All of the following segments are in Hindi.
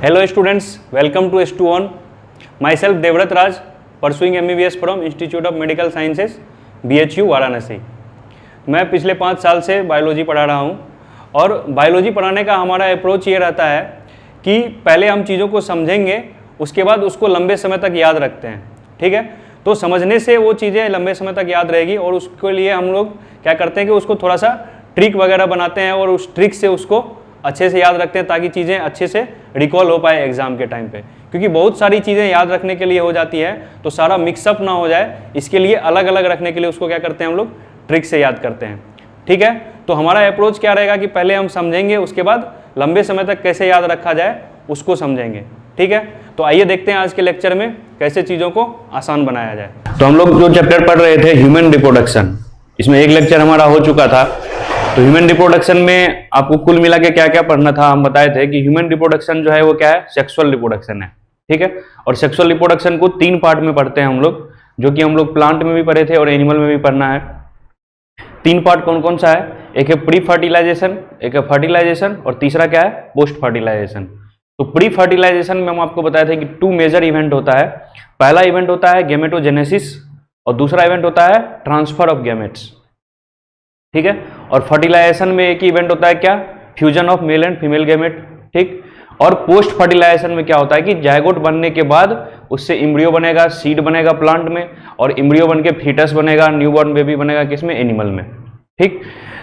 Hello students, welcome to S2On. Myself Devrat Raj, pursuing MBBS from Institute of Medical Sciences, BHU Varanasi. मैं पिछले 5 साल से बायोलॉजी पढ़ा रहा हूँ और बायोलॉजी पढ़ाने का हमारा अप्रोच ये रहता है कि पहले हम चीज़ों को समझेंगे, उसके बाद उसको लंबे समय तक याद रखते हैं। ठीक है, तो समझने से वो चीज़ें लंबे समय तक याद रहेगी और उसके लिए हम लोग क्या करते हैं कि उसको थोड़ा सा ट्रिक वगैरह बनाते हैं और उस ट्रिक से उसको अच्छे से याद रखते हैं ताकि चीज़ें अच्छे से रिकॉल हो पाए एग्ज़ाम के टाइम पे। क्योंकि बहुत सारी चीज़ें याद रखने के लिए हो जाती है तो सारा मिक्सअप ना हो जाए, इसके लिए अलग अलग रखने के लिए उसको क्या करते हैं हम लोग ट्रिक से याद करते हैं। ठीक है, तो हमारा अप्रोच क्या रहेगा कि पहले हम समझेंगे, उसके बाद लंबे समय तक कैसे याद रखा जाए उसको समझेंगे। ठीक है, तो आइए देखते हैं आज के लेक्चर में कैसे चीज़ों को आसान बनाया जाए। तो हम लोग जो चैप्टर पढ़ रहे थे ह्यूमन रिप्रोडक्शन, इसमें एक लेक्चर हमारा हो चुका था। तो ह्यूमन रिप्रोडक्शन में आपको कुल मिला के क्या क्या पढ़ना था, हम बताए थे कि ह्यूमन रिप्रोडक्शन जो है वो क्या है, सेक्सुअल रिप्रोडक्शन है। ठीक है, और सेक्सुअल रिप्रोडक्शन को 3 पार्ट में पढ़ते हैं हम लोग, जो कि हम लोग प्लांट में भी पढ़े थे और एनिमल में भी पढ़ना है। 3 पार्ट कौन कौन सा है? एक है प्री फर्टिलाइजेशन, एक है फर्टिलाइजेशन और तीसरा क्या है, पोस्ट फर्टिलाइजेशन। तो प्री फर्टिलाइजेशन में हम आपको बताए थे कि 2 मेजर इवेंट होता है। पहला इवेंट होता है गैमेटोजेनेसिस और दूसरा इवेंट होता है ट्रांसफर ऑफ गैमेट्स। ठीक है, और फर्टिलाइजेशन में एक ही इवेंट होता है क्या, fusion of male and female gamete. ठीक, और पोस्ट फर्टिलाइजेशन में क्या होता है कि जायगोट बनने के बाद उससे इम्ब्रियो बनेगा, सीड बनेगा प्लांट में, और इम्ब्रियो बन के फीटस बनेगा, न्यूबॉर्न बेबी बनेगा किसमें, एनिमल में। ठीक,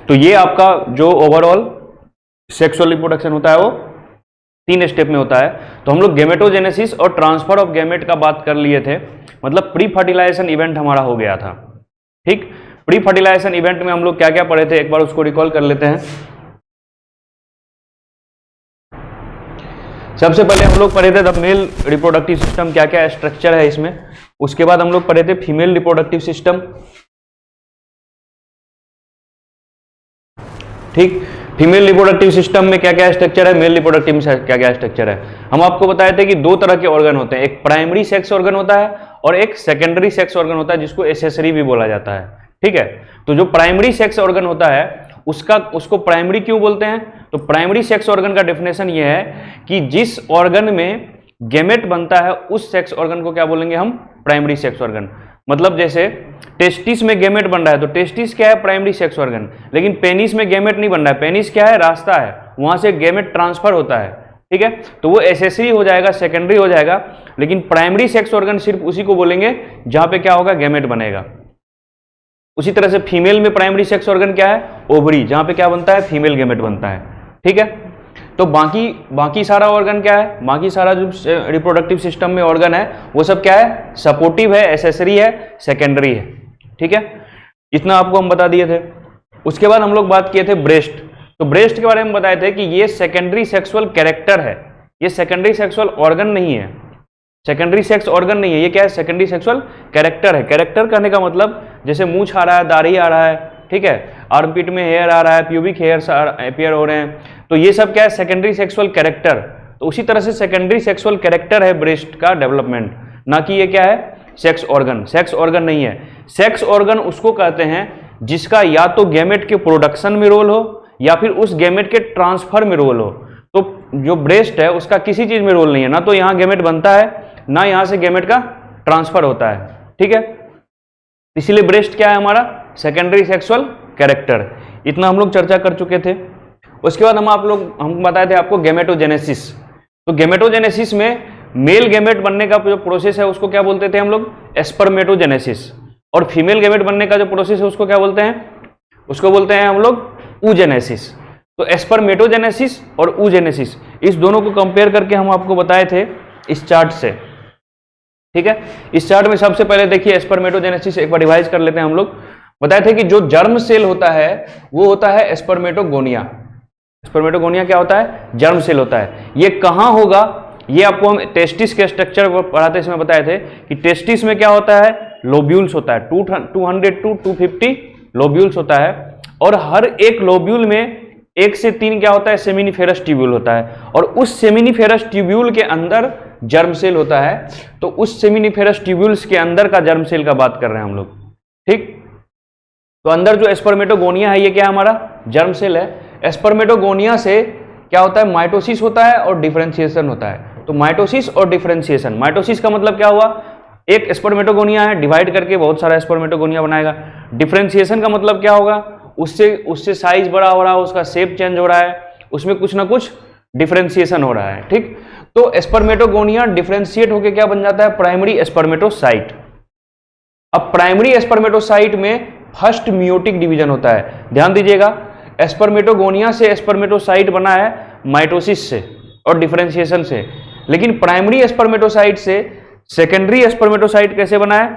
तो ये आपका जो ओवरऑल सेक्सुअल रिप्रोडक्शन होता है वो 3 स्टेप में होता है। तो हम लोग गैमेटोजेनेसिस और ट्रांसफर ऑफ गैमेट का बात कर लिए थे, मतलब प्री फर्टिलाइजेशन इवेंट हमारा हो गया था। ठीक, प्री फर्टिलाइजेशन इवेंट में हम लोग क्या क्या पढ़े थे, एक बार उसको रिकॉल कर लेते हैं। सबसे पहले हम लोग पढ़े थे द मेल रिप्रोडक्टिव सिस्टम, क्या क्या स्ट्रक्चर है इसमें। उसके बाद हम लोग पढ़े थे फीमेल रिप्रोडक्टिव सिस्टम। ठीक, फीमेल रिप्रोडक्टिव सिस्टम में क्या क्या स्ट्रक्चर है, मेल रिप्रोडक्टिव में क्या क्या स्ट्रक्चर है। हम आपको बताए थे कि 2 तरह के ऑर्गन होते हैं, एक प्राइमरी सेक्स ऑर्गन होता है और एक सेकेंडरी सेक्स ऑर्गन होता है जिसको एसेसरी भी बोला जाता है। ठीक है, तो जो प्राइमरी सेक्स ऑर्गन होता है उसको प्राइमरी क्यों बोलते हैं? तो प्राइमरी सेक्स ऑर्गन का डेफिनेशन ये है कि जिस ऑर्गन में गैमेट बनता है उस सेक्स ऑर्गन को क्या बोलेंगे हम, प्राइमरी सेक्स ऑर्गन। मतलब जैसे टेस्टिस में गैमेट बन रहा है तो टेस्टिस क्या है, प्राइमरी सेक्स ऑर्गन। लेकिन पेनिस में गैमेट नहीं बन रहा है, पेनिस क्या है, रास्ता है, वहां से गैमेट ट्रांसफर होता है। ठीक है, तो वो एसेसरी हो जाएगा, सेकेंडरी हो जाएगा। लेकिन प्राइमरी सेक्स ऑर्गन सिर्फ उसी को बोलेंगे जहां पे क्या होगा, गैमेट बनेगा। उसी तरह से फीमेल में प्राइमरी सेक्स ऑर्गन क्या है, ओवरी, जहां पे क्या बनता है, फीमेल गैमेट बनता है। ठीक है, तो बाकी सारा ऑर्गन क्या है, बाकी सारा जो रिप्रोडक्टिव सिस्टम में ऑर्गन है वो सब क्या है, सपोर्टिव है, एसेसरी है, सेकेंडरी है। ठीक है, इतना आपको हम बता दिए थे। उसके बाद हम लोग बात किए थे ब्रेस्ट। तो ब्रेस्ट के बारे में बताए थे कि ये सेकेंडरी सेक्सुअल कैरेक्टर है, ये सेकेंडरी सेक्सुअल ऑर्गन नहीं है, सेकेंडरी सेक्स ऑर्गन नहीं है, ये क्या है, सेकेंडरी सेक्सुअल कैरेक्टर है। कैरेक्टर कहने का मतलब जैसे मूंछ आ रहा है, दाढ़ी आ रहा है, ठीक है, आर्मपिट में हेयर आ रहा है, प्यूबिक हेयर्स अपीयर हो रहे हैं, तो ये सब क्या है, सेकेंडरी सेक्सुअल कैरेक्टर। तो उसी तरह से सेकेंडरी सेक्सुअल कैरेक्टर है ब्रेस्ट का डेवलपमेंट, ना कि ये क्या है, सेक्स ऑर्गन। सेक्स ऑर्गन नहीं है। सेक्स ऑर्गन उसको कहते हैं जिसका या तो गैमेट के प्रोडक्शन में रोल हो या फिर उस गैमेट के ट्रांसफर में रोल हो। तो जो ब्रेस्ट है उसका किसी चीज में रोल नहीं है, ना तो यहाँ गैमेट बनता है ना यहाँ से गैमेट का ट्रांसफर होता है। ठीक है, इसीलिए ब्रेस्ट क्या है हमारा, सेकेंडरी सेक्सुअल कैरेक्टर। इतना हम लोग चर्चा कर चुके थे। उसके बाद हम बताए थे आपको गैमेटोजेनेसिस। तो गैमेटोजेनेसिस में मेल गैमेट बनने का जो प्रोसेस है उसको क्या बोलते थे हम लोग, स्पर्मेटोजेनेसिस। और फीमेल गैमेट बनने का जो प्रोसेस है उसको क्या बोलते हैं, उसको बोलते हैं हम लोग ऊजेनेसिस। तो स्पर्मेटोजेनेसिस और ऊजेनेसिस, इस दोनों को कंपेयर करके हम आपको बताए थे इस चार्ट से। ठीक है, इस चार्ट में सबसे पहले देखिए स्पर्मेटोजेनेसिस, एक बार रिवाइज कर लेते हैं हम लोग। बताए थे कि जो जर्म सेल होता है वो होता है स्पर्मेटोगोनिया। स्पर्मेटोगोनिया क्या होता है, जर्म सेल होता है। ये कहाँ होगा, ये आपको हम टेस्टिस के स्ट्रक्चर पढ़ाते इसमें बताए थे कि टेस्टिस में क्या होता है, लोब्यूल्स होता है, 200 to 250 लोब्यूल्स होता है। और हर एक लोब्यूल में 1 से 3 क्या होता है, सेमिनिफेरस ट्यूब्यूल होता है। और उस सेमिनिफेरस ट्यूब्यूल के अंदर जर्म सेल होता है। तो उस सेमिनिफेरस ट्यूब्यूल्स के अंदर का जर्म सेल का बात कर रहे हैं हम लोग। ठीक, तो अंदर जो स्पर्मेटोगोनिया है ये क्या है, हमारा जर्म सेल है। स्पर्मेटोगोनिया से क्या होता है, माइटोसिस होता है और डिफरेंशिएशन होता है। तो माइटोसिस और डिफरेंशिएशन, माइटोसिस का मतलब क्या हुआ, एक स्पर्मेटोगोनिया है, डिवाइड करके बहुत सारा स्पर्मेटोगोनिया बनाएगा। डिफरेंशिएशन का मतलब क्या होगा, उससे साइज बड़ा हो रहा है, उसका शेप चेंज हो रहा है, उसमें कुछ ना कुछ डिफरेंशिएशन हो रहा है, ठीक। तो स्पर्मेटोगोनिया डिफरेंशिएट होकर क्या बन जाता है, प्राइमरी स्पर्मेटोसाइट। अब प्राइमरी स्पर्मेटोसाइट में फर्स्ट मियोटिक डिवीजन होता है। ध्यान दीजिएगा, स्पर्मेटोगोनिया से स्पर्मेटोसाइट बना है माइटोसिस से और डिफरेंशिएशन से, लेकिन प्राइमरी स्पर्मेटोसाइट से सेकेंडरी स्पर्मेटोसाइट कैसे बना है,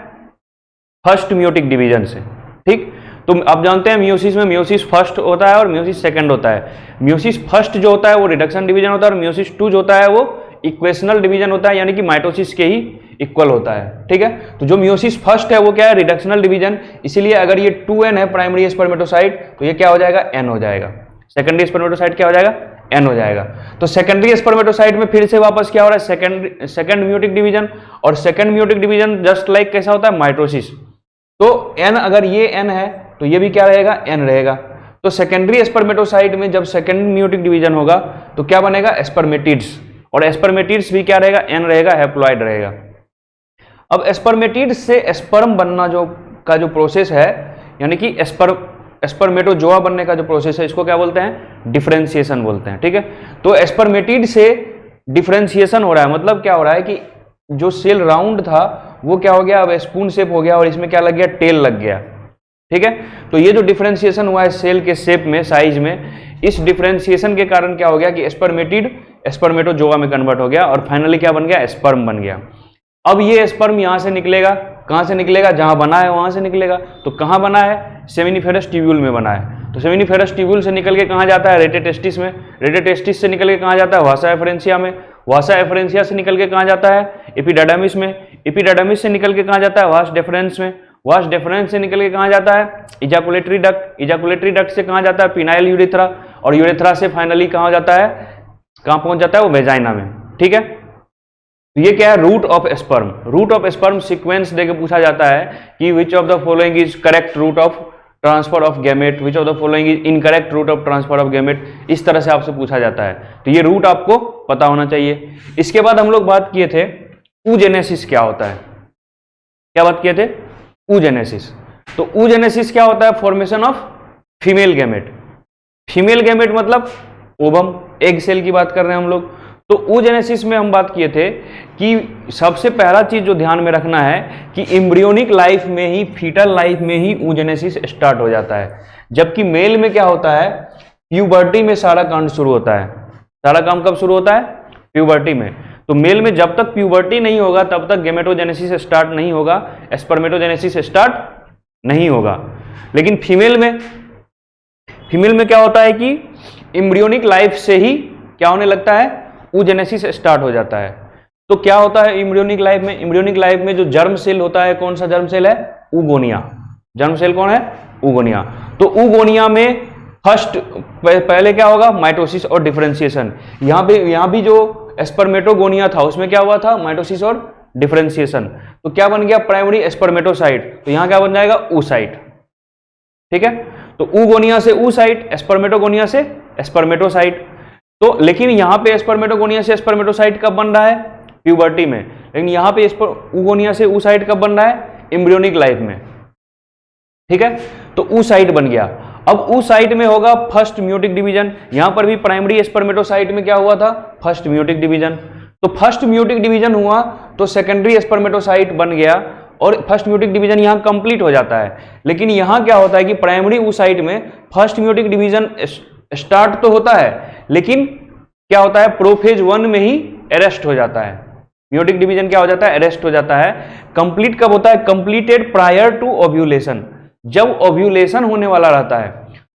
फर्स्ट मियोटिक डिवीजन से, ठीक। तो आप जानते हैं मियोसिस में मियोसिस फर्स्ट होता है और मियोसिस सेकंड होता है। मियोसिस फर्स्ट जो होता है वो रिडक्शन डिवीजन होता है और मियोसिस 2 जो होता है वो इक्वेशनल डिवीजन होता है, यानी कि माइटोसिस के ही इक्वल होता है, ठीक है। तो जो मियोसिस फर्स्ट है वो क्या है, रिडक्शनल डिवीजन, इसीलिए अगर ये 2n है प्राइमरी स्पर्मेटोसाइट तो ये क्या हो जाएगा, n हो जाएगा। सेकेंडरी स्पर्मेटोसाइट क्या हो जाएगा, n हो जाएगा। तो सेकेंडरी स्पर्मेटोसाइट में फिर से वापस क्या हो रहा है, सेकेंड म्यूटिक डिवीजन, और second meiotic division just like कैसा होता है, माइटोसिस। तो n अगर ये n है तो ये भी क्या रहेगा, n रहेगा। तो सेकेंडरी स्पर्मेटोसाइट में जब सेकेंड म्यूटिक डिवीजन होगा तो क्या बनेगा, स्पर्मेटिड्स, और स्पर्मेटिड्स भी क्या रहेगा, n रहेगा, हैप्लॉइड रहेगा। अब स्पर्मेटिड्स से स्पर्म बनना जो प्रोसेस है, यानी कि स्पर्मेटोजोआ बनने का जो प्रोसेस है, इसको क्या बोलते हैं, डिफरेंशिएशन बोलते हैं, ठीक है। तो स्पर्मेटिड से डिफरेंशिएशन हो रहा है, मतलब क्या हो रहा है कि जो सेल राउंड था वो क्या हो गया, अब स्पून शेप हो गया और इसमें क्या लग गया, टेल लग गया, ठीक है। तो ये जो डिफरेंशिएशन हुआ है सेल के शेप में, साइज में, इस डिफरेंशिएशन के कारण क्या हो गया कि स्पर्मेटिड स्पर्मेटोजोआ में कन्वर्ट हो गया और फाइनली क्या बन गया, स्पर्म बन गया। अब ये स्पर्म यहां से निकलेगा, कहां से निकलेगा, जहां बना है वहां से निकलेगा। तो कहां बना है, सेमिनिफेरस ट्यूब्यूल में बना है। तो सेमिनिफेरस ट्यूब्यूल से निकल के कहां जाता है, रेटेटेस्टिस में, रेटेटेस्टिस से निकल के कहां जाता है, वासा एफरेंसिया में, वासा एफरेंसिया से निकल के कहां जाता है, एपिडाडर्मिस में, एपिडाडर्मिस से निकल के कहां जाता है, वास डेफरेंस में, वास डेफरेंस से निकल के कहां जाता है, इजाकुलेटरी डक्ट, इजाकुलेटरी डक्ट से कहां जाता है, पिनाइल यूरेथ्रा, और यूरेथ्रा से फाइनली कहां जाता है, कहां पहुंच जाता है, वो वेजाइना में, ठीक है। तो ये क्या है, route of sperm. Route of sperm sequence देके पूछा जाता है कि which of the following is correct route of transfer of gamete, which of the following is incorrect route of transfer of gamete, इस तरह से आपसे पूछा जाता है। तो ये रूट आपको पता होना चाहिए। इसके बाद हम लोग बात किए थे oogenesis क्या होता है, क्या बात किए थे, oogenesis। तो oogenesis क्या होता है, formation of female gamete. Female gamete मतलब ओवम, एग सेल की बात कर रहे हैं हम लोग। तो oogenesis में हम बात किए थे कि सबसे पहला चीज जो ध्यान में रखना है कि एम्ब्रियोनिक लाइफ में ही, फीटल लाइफ में ही oogenesis स्टार्ट हो जाता है, जबकि मेल में क्या होता है, प्यूबर्टी में सारा कांड शुरू होता है। सारा काम कब शुरू होता है, प्यूबर्टी में। तो मेल में जब तक प्यूबर्टी नहीं होगा तब तक गेमेटोजेनेसिस स्टार्ट नहीं होगा, स्पर्मेटोजेनेसिस स्टार्ट नहीं होगा। लेकिन फीमेल में क्या होता है कि एम्ब्रियोनिक लाइफ से ही क्या होने लगता है, oogenesis स्टार्ट हो जाता है। तो क्या होता है एम्ब्रियोनिक लाइफ में, एम्ब्रियोनिक लाइफ में जो जर्म सेल होता है, कौन सा जर्म सेल है, oogonia। जर्म सेल कौन है, oogonia। तो oogonia में फर्स्ट पहले क्या होगा, माइटोसिस और डिफरेंशिएशन। यहाँ भी जो स्पर्मेटोगोनिया था उसमें क्या हुआ था, माइटोसिस और डिफरेंशिएशन। तो क्या बन गया, प्राइमरी स्पर्मेटोसाइट। तो यहाँ क्या बन जाएगा, oocyte, ठीक है। तो oogonia से oocyte, स्पर्मेटोगोनिया से स्पर्मेटोसाइट। तो लेकिन यहाँ पे स्पर्मेटोगोनिया से स्पर्मेटोसाइट कब बन रहा है, प्यूबर्टी में। लेकिन यहाँ पे oogonia से oocyte कब बन रहा है, एम्ब्रियोनिक लाइफ में, ठीक है। तो oocyte बन गया। अब oocyte में होगा फर्स्ट म्यूटिक डिवीजन। यहां पर भी प्राइमरी स्पर्मेटोसाइट में क्या हुआ था, फर्स्ट म्यूटिक डिवीजन। तो फर्स्ट म्यूटिक डिवीजन हुआ तो सेकेंडरी स्पर्मेटोसाइट बन गया और फर्स्ट म्यूटिक डिवीजन यहां कंप्लीट हो जाता है। लेकिन यहां क्या होता है कि प्राइमरी oocyte में फर्स्ट म्यूटिक डिवीजन स्टार्ट तो होता है, लेकिन क्या होता है, प्रोफेज 1 में ही अरेस्ट हो जाता है। म्यूटिक डिवीजन क्या हो जाता है, अरेस्ट हो जाता है। कंप्लीट कब होता है, कंप्लीटेड प्रायर टू ओव्यूलेशन। जब ओव्यूलेशन होने वाला रहता है,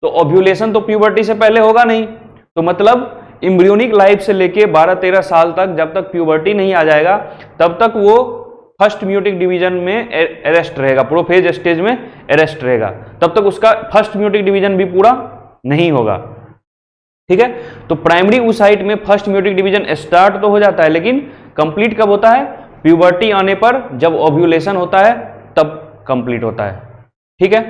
तो ओव्यूलेशन तो प्यूबर्टी से पहले होगा नहीं, तो मतलब एम्ब्रियोनिक लाइफ से लेके 12-13 साल तक, जब तक प्यूबर्टी नहीं आ जाएगा तब तक वो फर्स्ट म्यूटिक डिवीजन में अरेस्ट रहेगा, प्रोफेज स्टेज में अरेस्ट रहेगा। तब तक उसका फर्स्ट म्यूटिक डिवीजन भी पूरा नहीं होगा, ठीक है। तो प्राइमरी oocyte में फर्स्ट म्यूटिक डिवीजन स्टार्ट तो हो जाता है, लेकिन कंप्लीट कब होता है, प्यूबर्टी आने पर, जब ओव्यूलेशन होता है तब कंप्लीट होता है, ठीक है।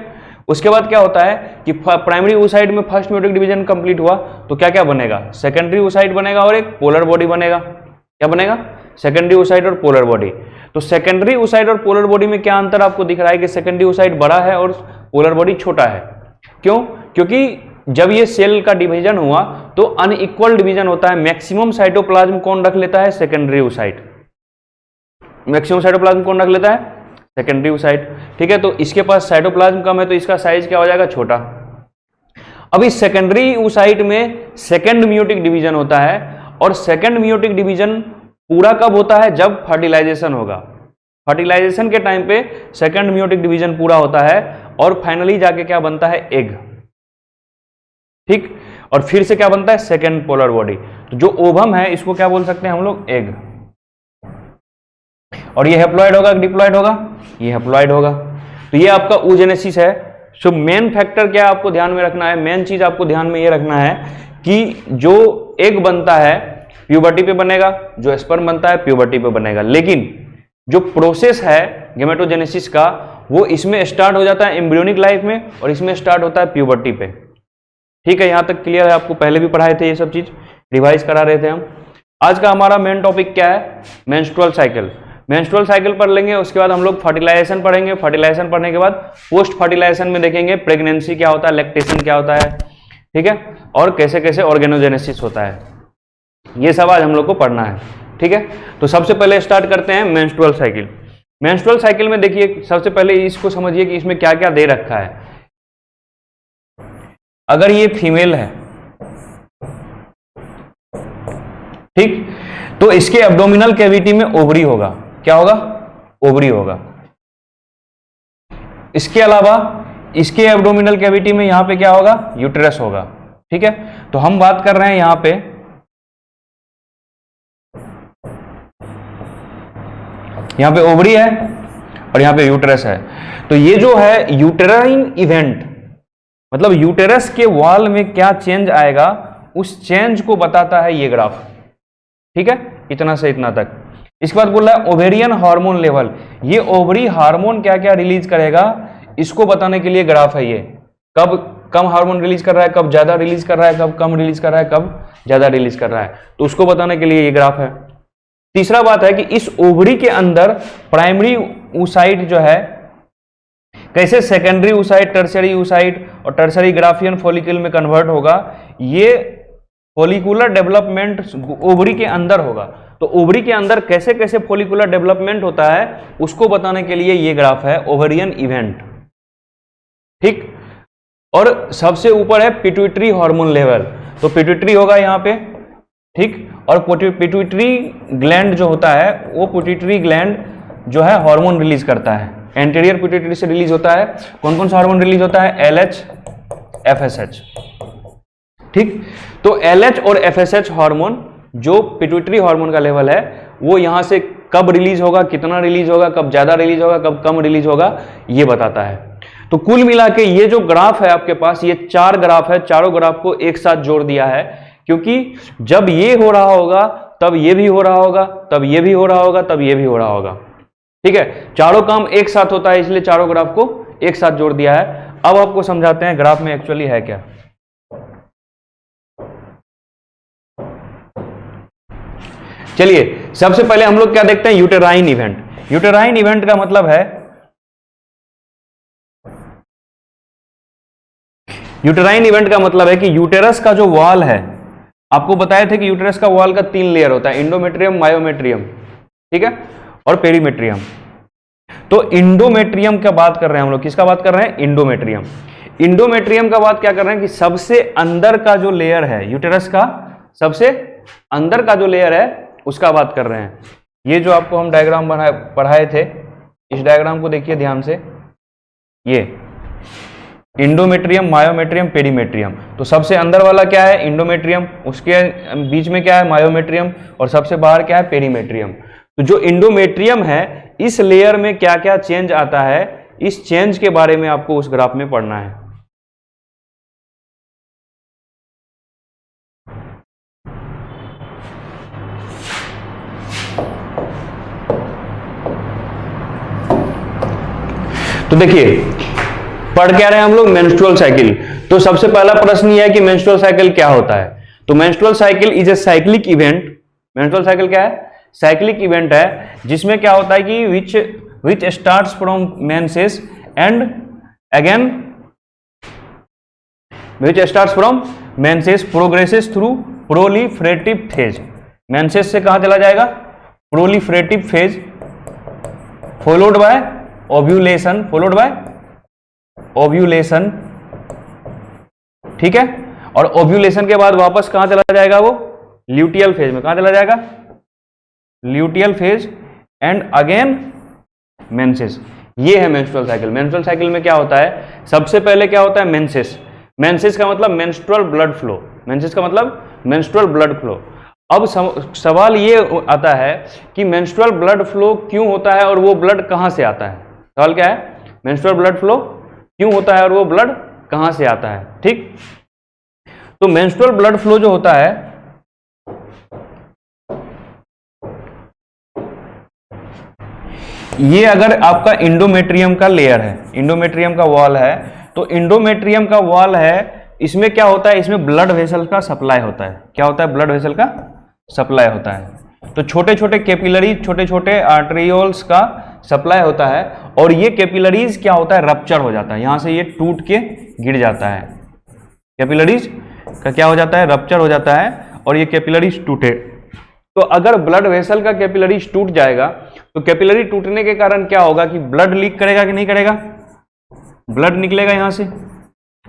उसके बाद क्या होता है कि प्राइमरी oocyte में फर्स्ट म्यूटिक डिवीजन कंप्लीट हुआ तो क्या क्या बनेगा, सेकेंडरी oocyte बनेगा और एक पोलर बॉडी बनेगा। क्या बनेगा, सेकेंडरी oocyte और पोलर बॉडी। तो सेकेंडरी oocyte और पोलर बॉडी में क्या अंतर आपको दिख रहा है कि सेकेंडरी oocyte बड़ा है और पोलर बॉडी छोटा है। क्यों, क्योंकि जब ये सेल का डिवीजन हुआ तो अनइक्वल डिवीजन होता है। मैक्सिमम साइटोप्लाज्म कौन रख लेता है, सेकेंडरी oocyte। मैक्सिमम साइटोप्लाज्म कौन रख लेता है, सेकेंडरी oocyte। ठीक है, तो इसके पास साइटोप्लाज्म कम है तो इसका साइज क्या हो जाएगा, छोटा। अब इस सेकेंडरी oocyte में सेकेंड म्यूटिक डिवीजन होता है और सेकेंड म्यूटिक डिवीजन पूरा कब होता है, जब फर्टिलाइजेशन होगा। फर्टिलाइजेशन के टाइम पे सेकेंड म्यूटिक डिवीजन पूरा होता है और फाइनली जाके क्या बनता है, एग। ठीक, और फिर से क्या बनता है, सेकेंड पोलर बॉडी। तो जो ओवम है इसको क्या बोल सकते हैं हम लोग, एग। और ये हैप्लॉइड होगा कि डिप्लॉइड होगा, ये हैप्लॉइड होगा। तो ये आपका oogenesis है। सो मेन फैक्टर क्या आपको ध्यान में रखना है, मेन चीज आपको ध्यान में ये रखना है कि जो एग बनता है प्यूबर्टी पे बनेगा, जो स्पर्म बनता है प्यूबर्टी पे बनेगा। लेकिन जो प्रोसेस है गेमेटोजेनेसिस का वो इसमें स्टार्ट हो जाता है एम्ब्रियोनिक लाइफ में और इसमें स्टार्ट होता है प्यूबर्टी पे। ठीक है, यहां तक क्लियर है, आपको पहले भी पढ़ाए थे ये सब चीज, रिवाइज करा रहे थे हम। आज का हमारा मेन टॉपिक क्या है, मेंस्ट्रुअल साइकिल। मेंस्ट्रुअल साइकिल पढ़ लेंगे, उसके बाद हम लोग फर्टिलाइजेशन पढ़ेंगे। फर्टिलाइजेशन पढ़ने के बाद पोस्ट फर्टिलाइजेशन में देखेंगे प्रेगनेंसी क्या होता है, लैक्टेशन क्या होता है, ठीक है, और कैसे कैसे ऑर्गेनोजेनेसिस होता है। ये सब आज हम लोग को पढ़ना है। ठीक है, तो सबसे पहले स्टार्ट करते हैं मेंस्ट्रुअल साइकिल। मेंस्ट्रुअल साइकिल में देखिए, सबसे पहले इसको समझिए कि इसमें क्या क्या दे रखा है। अगर ये फीमेल है, ठीक, तो इसके एब्डोमिनल कैविटी में ओवरी होगा। क्या होगा, ओवरी होगा। इसके अलावा इसके एब्डोमिनल कैविटी में यहां पे क्या होगा, यूटेरस होगा। ठीक है, तो हम बात कर रहे हैं यहां पे ओवरी है और यहां पे यूटेरस है। तो ये जो है यूटेराइन इवेंट, मतलब यूटेरस के वॉल में क्या चेंज आएगा उस चेंज को बताता है ये ग्राफ। ठीक है, इतना से इतना तक। इसके बाद बोल रहा है ओवेरियन हार्मोन लेवल। ये ओवरी हार्मोन क्या क्या रिलीज करेगा इसको बताने के लिए ग्राफ है ये। कब कम हार्मोन रिलीज कर रहा है, कब ज्यादा रिलीज कर रहा है, कब कम रिलीज कर रहा है, कब ज्यादा रिलीज कर रहा है, तो उसको बताने के लिए ये ग्राफ है। तीसरा बात है कि इस ओवरी के अंदर प्राइमरी oocyte जो है कैसे सेकेंडरी oocyte, टर्शियरी oocyte और टर्शियरी ग्राफियन फॉलिकल में कन्वर्ट होगा। ये फॉलिकुलर डेवलपमेंट ओवरी के अंदर होगा। तो ओवरी के अंदर कैसे कैसे फॉलिकुलर डेवलपमेंट होता है उसको बताने के लिए ये ग्राफ है, ओवेरियन इवेंट। ठीक, और सबसे ऊपर है पिट्यूटरी हार्मोन लेवल। तो पिट्यूटरी होगा यहाँ पे, ठीक, और पिट्यूटरी ग्लैंड जो होता है वो पिट्यूटरी ग्लैंड जो है हार्मोन रिलीज करता है। एंटीरियर पिट्यूटरी से रिलीज होता है। कौन कौन सा हार्मोन रिलीज होता है, LH, FSH। ठीक, तो LH और FSH हार्मोन जो पिट्यूटरी हार्मोन का लेवल है वो यहां से कब रिलीज होगा, कितना रिलीज होगा, कब ज्यादा रिलीज होगा, कब कम रिलीज होगा, ये बताता है। तो कुल मिला के ये जो ग्राफ है आपके पास, ये 4 ग्राफ है, चारों ग्राफ को एक साथ जोड़ दिया है, क्योंकि जब ये हो रहा होगा तब ये भी हो रहा होगा, तब ये भी हो रहा होगा, तब ये भी हो रहा होगा। ठीक है, चारों काम एक साथ होता है, इसलिए चारों ग्राफ को एक साथ जोड़ दिया है। अब आपको समझाते हैं ग्राफ में एक्चुअली है क्या। चलिए, सबसे पहले हम लोग क्या देखते हैं, यूटेराइन इवेंट। यूटेराइन इवेंट का मतलब है, यूटेराइन इवेंट का मतलब है कि यूटेरस का जो वॉल है, आपको बताया था कि यूटेरस का वॉल का 3 लेयर होता है, इंडोमेट्रियम, मायोमेट्रियम, ठीक है, और पेरीमेट्रियम। तो इंडोमेट्रियम का बात कर रहे हैं हम लोग, किसका बात कर रहे हैं, इंडोमेट्रियम। इंडोमेट्रियम का बात क्या कर रहे हैं कि सबसे अंदर का जो लेयर है, यूटेरस का सबसे अंदर का जो लेयर है उसका बात कर रहे हैं। ये जो आपको हम डायग्राम पढ़ाए थे, इस डायग्राम को देखिए ध्यान से। ये इंडोमेट्रियम, मायोमेट्रियम, पेरीमेट्रियम। तो सबसे अंदर वाला क्या है, इंडोमेट्रियम, उसके बीच में क्या है, मायोमेट्रियम, और सबसे बाहर क्या है, पेरीमेट्रियम। तो जो इंडोमेट्रियम है इस लेयर में क्या क्या चेंज आता है, इस चेंज के बारे में आपको उस ग्राफ में पढ़ना है। तो देखिए, पढ़ क्या रहे हैं हम लोग, मेंस्ट्रुअल साइकिल। तो सबसे पहला प्रश्न यह है कि मेंस्ट्रुअल साइकिल क्या होता है। तो menstrual cycle is a cyclic event. Menstrual cycle क्या है, साइक्लिक इवेंट है, जिसमें क्या होता है कि विच starts from menses and again which starts from menses progresses through proliferative phase. Menses से कहां चला जाएगा, proliferative phase, followed by ovulation, followed by ovulation, ठीक है। और ओव्यूलेशन के बाद वापस कहां चला जाएगा वो, ल्यूटियल फेज में। कहां चला जाएगा, luteal phase and again menses. ये है मेंस्ट्रुअल साइकिल। मेंस्ट्रुअल साइकिल में क्या होता है, सबसे पहले क्या होता है, मेंसेस। मेंसेस का मतलब मेंस्ट्रुअल ब्लड फ्लो, मेंसेस का मतलब मेंस्ट्रुअल ब्लड फ्लो। अब सवाल ये आता है कि मेंस्ट्रुअल ब्लड फ्लो क्यों होता है और वो ब्लड कहां से आता है। सवाल क्या है, मेंस्ट्रुअल ब्लड फ्लो क्यों होता है और वो ब्लड कहां से आता है, ठीक। तो मेंस्ट्रुअल ब्लड फ्लो जो होता है, ये अगर आपका इंडोमेट्रियम का लेयर है, इंडोमेट्रियम का वॉल है, तो इंडोमेट्रियम का वॉल है, इसमें क्या होता है, इसमें ब्लड वेसल का सप्लाई होता है। क्या होता है, ब्लड वेसल का सप्लाई होता है। तो छोटे छोटे कैपिलरी, छोटे छोटे आर्टेरियोल्स का सप्लाई होता है, और ये कैपिलरीज क्या होता है, रप्चर हो जाता है, यहां से ये टूट के गिर जाता है। कैपिलरीज का क्या हो जाता है, रप्चर हो जाता है, और ये कैपिलरीज टूटे। तो अगर ब्लड वेसल का कैपिलरीज टूट जाएगा, तो कैपिलरी टूटने के कारण क्या होगा कि ब्लड लीक करेगा कि नहीं करेगा, ब्लड निकलेगा यहां से,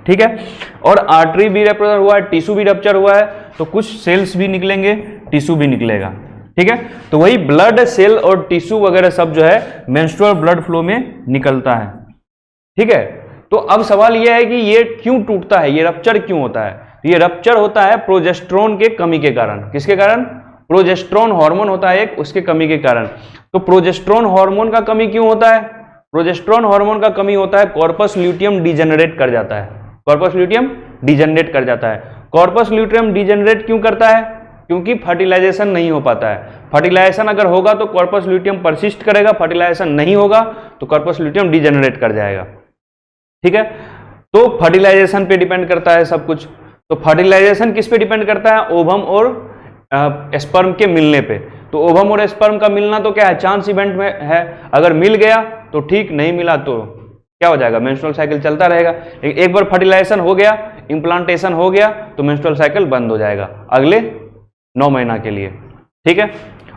ठीक है। और आर्टरी भी रप्चर हुआ है, टिश्यू भी रप्चर हुआ है, तो कुछ सेल्स भी निकलेंगे, टिश्यू भी निकलेगा, ठीक है। तो वही ब्लड सेल और टिश्यू वगैरह सब जो है मेंस्ट्रुअल ब्लड फ्लो में निकलता है, ठीक है। तो अब सवाल यह है कि ये क्यों टूटता है, ये रप्चर क्यों होता है। ये रप्चर होता है प्रोजेस्टेरोन के कमी के कारण। किसके कारण, प्रोजेस्टेरोन हार्मोन होता है एक, उसके कमी के कारण। तो प्रोजेस्टेरोन हार्मोन का कमी क्यों होता है, प्रोजेस्टेरोन हार्मोन का कमी होता है, कॉर्पस ल्यूटियम डिजेनरेट कर जाता है, कॉर्पस ल्यूटियम डिजेनरेट कर जाता है। कॉर्पस ल्यूटियम डिजेनरेट क्यों करता है, क्योंकि फर्टिलाइजेशन नहीं हो पाता है। फर्टिलाइजेशन अगर होगा तो कॉर्पस ल्यूटियम परसिस्ट करेगा, फर्टिलाइजेशन नहीं होगा तो कॉर्पस ल्यूटियम डिजेनरेट कर जाएगा, ठीक है। तो फर्टिलाइजेशन पे डिपेंड करता है सब कुछ। तो फर्टिलाइजेशन किस पे डिपेंड करता है, ओवम और स्पर्म के मिलने पे। तो ओवम और स्पर्म का मिलना तो क्या है, चांस इवेंट में है, अगर मिल गया तो ठीक, नहीं मिला तो क्या हो जाएगा, मेंस्ट्रुअल साइकिल चलता रहेगा। एक बार फर्टिलाइजेशन हो गया, इंप्लांटेशन हो गया, तो मेंस्ट्रुअल साइकिल बंद हो जाएगा अगले 9 महीना के लिए, ठीक है।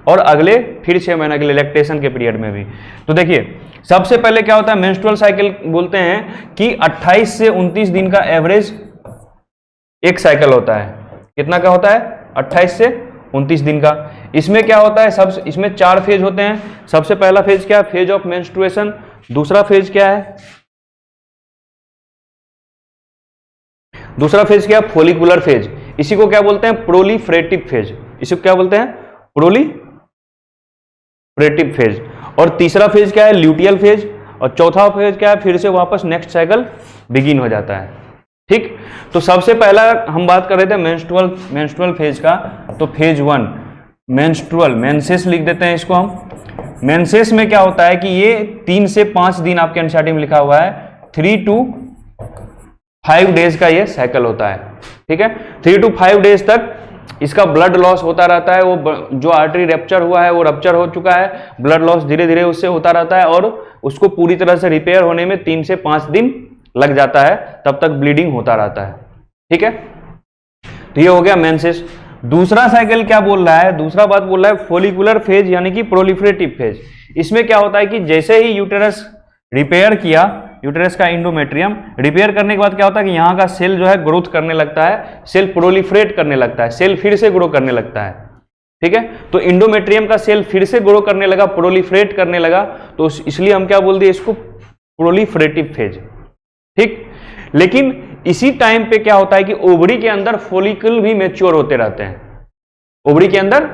और अगले फिर 6 महीना के लिए लैक्टेशन के पीरियड में भी। तो देखिए सबसे पहले क्या होता है, मेंस्ट्रुअल साइकिल बोलते हैं कि 28 से 29 दिन का एवरेज एक साइकिल होता है। कितना का होता है, 28 से 29 दिन का। इसमें क्या होता है, इसमें 4 फेज होते हैं। सबसे पहला फेज क्या है, फेज ऑफ मेंस्ट्रुएशन। दूसरा फेज क्या है, दूसरा फेज क्या है, फोलिकुलर फेज। इसी को क्या बोलते हैं, प्रोलिफरेटिव फेज। इसी को क्या बोलते हैं, प्रोलिफरेटिव फेज। और तीसरा फेज क्या है, ल्यूटियल फेज। और चौथा फेज क्या है, फिर से वापस नेक्स्ट साइकिल बिगिन हो जाता है, ठीक। तो सबसे पहला हम बात कर रहे थे मेंस्ट्रुअल फेज का। तो फेज 1 मेंस्ट्रुअल, मेंसेस लिख देते हैं इसको हम। मेंसेस में क्या होता है कि ये 3 से 5 दिन, आपके एनसीईआरटी में लिखा हुआ है 3 to 5 डेज का ये साइकिल होता है, ठीक है। 3 to 5 डेज तक इसका ब्लड लॉस होता रहता है। वो जो आर्टरी रप्चर हुआ है वो रप्चर हो चुका है, ब्लड लॉस धीरे धीरे उससे होता रहता है, और उसको पूरी तरह से रिपेयर होने में 3 से 5 दिन लग जाता है, तब तक ब्लीडिंग होता रहता है, ठीक है। तो ये हो गया मेंसेस। दूसरा साइकिल क्या बोल रहा है, दूसरा बात बोल रहा है फोलिकुलर फेज यानी कि प्रोलिफरेटिव फेज। इसमें क्या होता है कि जैसे ही यूटेरस रिपेयर किया, यूटेरस का इंडोमेट्रियम रिपेयर करने के बाद क्या होता है कि यहाँ का सेल जो है ग्रोथ करने लगता है, सेल प्रोलिफरेट करने लगता है, सेल फिर से ग्रो करने लगता है, ठीक है। तो इंडोमेट्रियम का सेल फिर से ग्रो करने लगा, प्रोलिफरेट करने लगा, तो इसलिए हम क्या बोल दिए इसको, प्रोलिफरेटिव फेज, ठीक। लेकिन इसी टाइम पे क्या होता है कि ओवरी के अंदर फॉलिकल भी मैच्योर होते रहते हैं। ओवरी के अंदर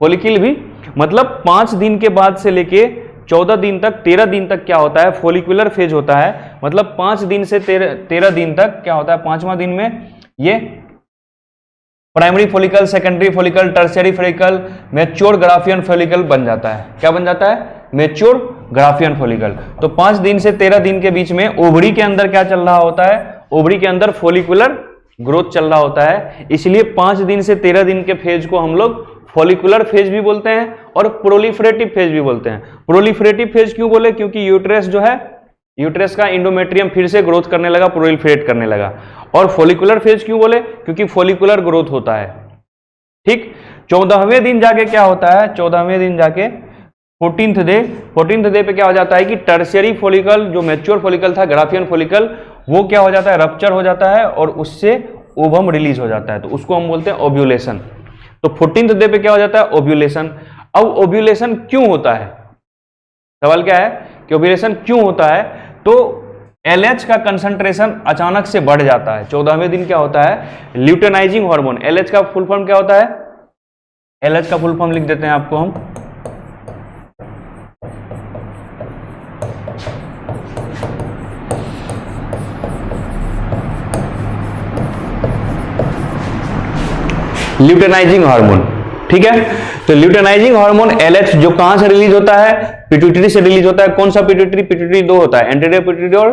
फॉलिकल भी, मतलब 5 दिन के बाद से लेके 14 दिन तक, 13 दिन तक क्या होता है, फॉलिकुलर फेज होता है। मतलब 5 दिन से 13 दिन तक क्या होता है, 5वां दिन में ये primary follicle, secondary follicle, tertiary follicle, mature Graafian follicle बन जाता है। क्या बन जाता है, मैच्योर ग्राफियन फॉलिकल। तो 5 दिन से 13 दिन के बीच में ओवरी के अंदर क्या चल रहा होता है, ओवरी के अंदर फॉलिकुलर ग्रोथ चल रहा होता है, इसलिए 5 दिन से 13 दिन के फेज को हम लोग फॉलिकुलर फेज भी बोलते हैं और प्रोलिफरेटिव फेज भी बोलते हैं। प्रोलिफरेटिव फेज क्यों बोले, क्योंकि यूट्रस जो है, यूट्रस का इंडोमेट्रियम फिर से ग्रोथ करने लगा, प्रोलिफरेट करने लगा। और फॉलिकुलर फेज क्यों बोले, क्योंकि फॉलिकुलर ग्रोथ होता है। ठीक, 14वें दिन जाके क्या होता है, 14वें दिन जाके 14th डे पे क्या हो जाता है कि टर्शियरी फॉलिकल, जो मैच्योर फॉलिकल था ग्राफियन फॉलिकल, वो क्या हो जाता है, रप्चर हो जाता है और उससे ओवम रिलीज हो जाता है, तो उसको हम बोलते हैं ओव्यूलेशन। तो 14th डे पे क्या हो जाता है, ओव्यूलेशन। अब ओव्यूलेशन क्यों होता है, सवाल क्या है कि ओव्यूलेशन क्यों होता है, तो LH का कंसंट्रेशन अचानक से बढ़ जाता है। 14वें दिन क्या होता है, ल्यूटेनाइजिंग हार्मोन, LH का फुल फॉर्म क्या होता है, LH का फुल फॉर्म लिख देते हैं आपको हम, ल्यूटेनाइजिंग हार्मोन। ठीक है, तो ल्यूटेनाइजिंग हार्मोन LH जो कहां से रिलीज होता है, पिट्यूटरी से रिलीज होता है। कौन सा पिट्यूटरी, पिट्यूटरी 2 होता है, एंटीरियर पिट्यूटरी और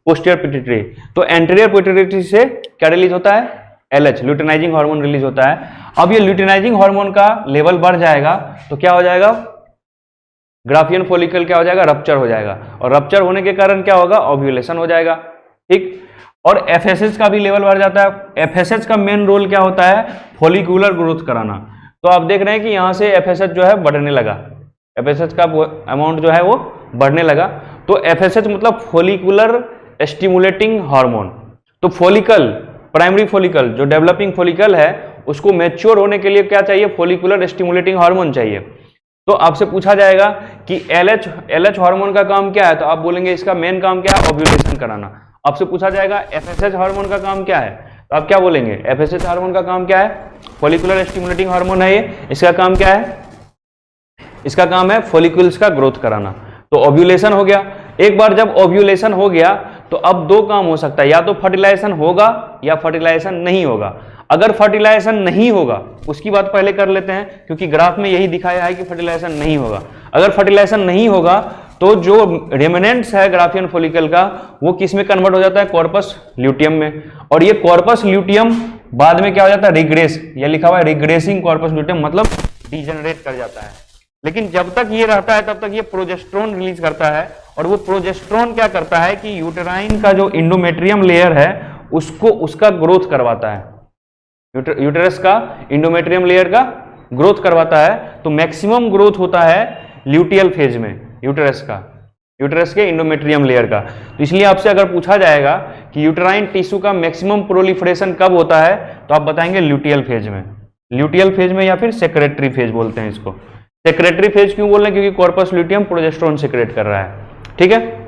पोस्टीरियर पिट्यूटरी। तो एंटीरियर पिट्यूटरी से क्या रिलीज होता है, LH, ल्यूटेनाइजिंग हार्मोन रिलीज होता है। अब ये ल्यूटेनाइजिंग हार्मोन का लेवल बढ़ जाएगा तो क्या हो जाएगा, ग्राफियन फॉलिकल क्या हो जाएगा, रप्चर हो जाएगा, और रप्चर होने के कारण क्या होगा, ओव्यूलेशन हो जाएगा। ठीक, और FSH का भी लेवल बढ़ जाता है। FSH का मेन रोल क्या होता है, फॉलिकुलर ग्रोथ कराना। तो आप देख रहे हैं कि यहां से FSH जो है बढ़ने लगा, FSH का अमाउंट जो है वो बढ़ने लगा। तो FSH मतलब फॉलिकुलर स्टिमुलेटिंग हार्मोन। तो फॉलिकल, प्राइमरी फॉलिकल जो डेवलपिंग फॉलिकल है, उसको मैच्योर होने के लिए क्या चाहिए, फॉलिकुलर स्टिमुलेटिंग हार्मोन चाहिए। तो आपसे पूछा जाएगा कि LH हार्मोन का काम क्या है, तो आप बोलेंगे इसका मेन काम क्या है, ओव्यूलेशन कराना। आपसे पूछा जाएगा FSH हार्मोन का काम क्या है, तो आप क्या बोलेंगे, FSH हार्मोन का काम क्या है, फॉलिकुलर स्टिमुलेटिंग हार्मोन है ये, इसका काम क्या है, इसका काम है फॉलिकल्स का ग्रोथ कराना। तो ओव्यूलेशन हो गया। एक बार जब ओव्यूलेशन हो गया तो अब 2 काम हो सकता है, या तो फर्टिलाइजेशन होगा या फर्टिलाइजेशन नहीं होगा। अगर फर्टिलाइजेशन नहीं होगा, उसकी बात पहले कर लेते हैं, क्योंकि ग्राफ में यही दिखाया है कि फर्टिलाइजेशन नहीं होगा। अगर फर्टिलाइजेशन नहीं होगा तो जो रेमिनेंट्स है ग्राफियन फॉलिकल का, वो किस में कन्वर्ट हो जाता है, कॉर्पस ल्यूटियम में। और ये कॉर्पस ल्यूटियम बाद में क्या हो जाता है, रिग्रेस, ये लिखा हुआ है रिग्रेसिंग कॉर्पस ल्यूटियम, मतलब डिजेनरेट कर जाता है। लेकिन जब तक ये रहता है तब तक ये प्रोजेस्टेरोन रिलीज करता है, और वो प्रोजेस्टेरोन क्या करता है कि यूटेराइन का जो इंडोमेट्रियम लेयर है उसको, उसका ग्रोथ करवाता है, यूटेरस का इंडोमेट्रियम लेयर का ग्रोथ करवाता है। तो मैक्सिमम ग्रोथ होता है ल्यूटियल फेज में यूटेरस का, यूटेरस के इंडोमेट्रियम लेयर का। तो इसलिए आपसे अगर पूछा जाएगा कि यूटेराइन टिश्यू का मैक्सिमम प्रोलिफरेशन कब होता है, तो आप बताएंगे ल्यूटियल फेज में, ल्यूटियल फेज में, या फिर सेक्रेटरी फेज बोलते हैं इसको। सेक्रेटरी फेज क्यों बोल रहे हैं, क्योंकि कॉर्पस ल्यूटियम प्रोजेस्टेरोन सेक्रेट कर रहा है। ठीक है,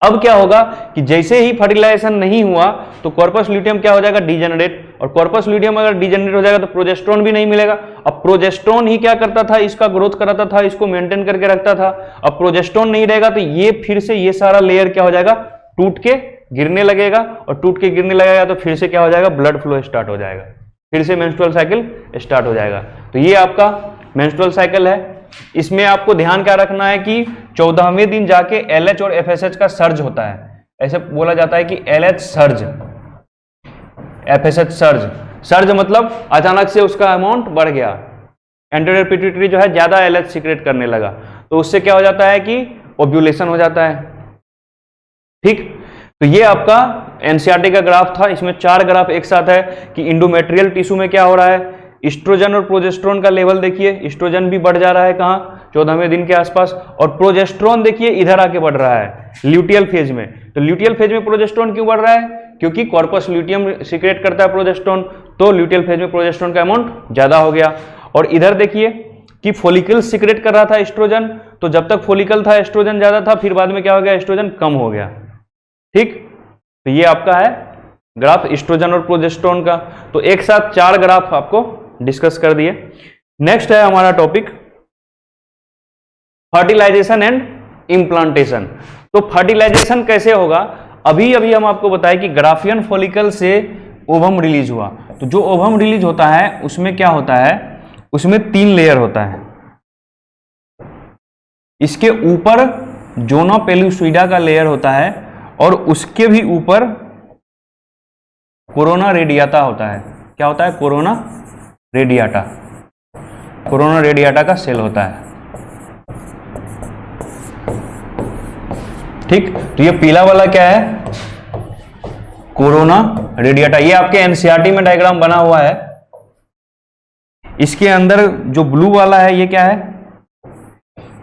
अब क्या होगा कि जैसे ही फर्टिलाइजेशन नहीं हुआ तो कॉर्पस ल्यूटियम क्या हो जाएगा, डीजेनरेट, और कॉर्पस ल्यूटियम अगर डीजेनरेट हो जाएगा तो प्रोजेस्टेरोन भी नहीं मिलेगा। अब प्रोजेस्टेरोन ही क्या करता था, इसका ग्रोथ कराता था, इसको मेंटेन करके रखता था। अब प्रोजेस्टेरोन नहीं रहेगा तो ये फिर से ये सारा लेयर क्या हो जाएगा, टूट के गिरने लगेगा, और टूट के गिरने लगेगा तो फिर से क्या हो जाएगा, ब्लड फ्लो स्टार्ट हो जाएगा, फिर से मेंस्ट्रुअल साइकिल स्टार्ट हो जाएगा। तो ये आपका मेंस्ट्रुअल साइकिल है। इसमें आपको ध्यान क्या रखना है कि 14वें दिन जाके LH और FSH का सर्ज होता है। ऐसे बोला जाता है कि LH surge, FSH surge. Surge मतलब अचानक से उसका अमाउंट बढ़ गया, एंटीरियर पिट्यूटरी जो है ज्यादा LH सीक्रेट करने लगा, तो उससे क्या हो जाता है कि ओव्यूलेशन हो जाता है। ठीक, तो ये आपका NCERT का ग्राफ था। इसमें 4 ग्राफ एक साथ है कि इंडोमेट्रियल टिश्यू में क्या हो रहा है, एस्ट्रोजन और प्रोजेस्टेरोन का लेवल देखिए, एस्ट्रोजन भी बढ़ जा रहा है कहाँ, 14वें दिन के आसपास, और प्रोजेस्टेरोन देखिए इधर आके बढ़ रहा है ल्यूटियल फेज में। तो ल्यूटियल फेज में प्रोजेस्टेरोन क्यों बढ़ रहा है, क्योंकि कॉर्पस ल्यूटियम सीक्रेट करता है प्रोजेस्टेरोन, तो ल्यूटियल फेज में प्रोजेस्टेरोन का अमाउंट ज्यादा हो गया। और इधर देखिए कि फॉलिकल सीक्रेट कर रहा था एस्ट्रोजन, तो जब तक फॉलिकल था एस्ट्रोजन ज्यादा था, फिर बाद में क्या हो गया, एस्ट्रोजन कम हो गया। ठीक, तो ये आपका है ग्राफ एस्ट्रोजन और प्रोजेस्टेरोन का। तो एक साथ 4 ग्राफ आपको डिस्कस कर दिए। नेक्स्ट है हमारा टॉपिक फर्टिलाइजेशन एंड इम्प्लांटेशन। तो फर्टिलाइजेशन कैसे होगा, अभी अभी हम आपको बताएं कि ग्राफियन फॉलिकल से ओवम रिलीज हुआ। तो जो ओवम रिलीज होता है उसमें क्या होता है, उसमें 3 लेयर होता है। इसके ऊपर जोना पेलुसिडा का लेयर होता है और उसके भी ऊपर कोरोना रेडियाटा होता है। क्या होता है? Corona radiata. कोरोना रेडियाटा का सेल होता है। ठीक, तो ये पीला वाला क्या है? Corona radiata. ये आपके एनसीईआरटी में डायग्राम बना हुआ है। इसके अंदर जो ब्लू वाला है ये क्या है?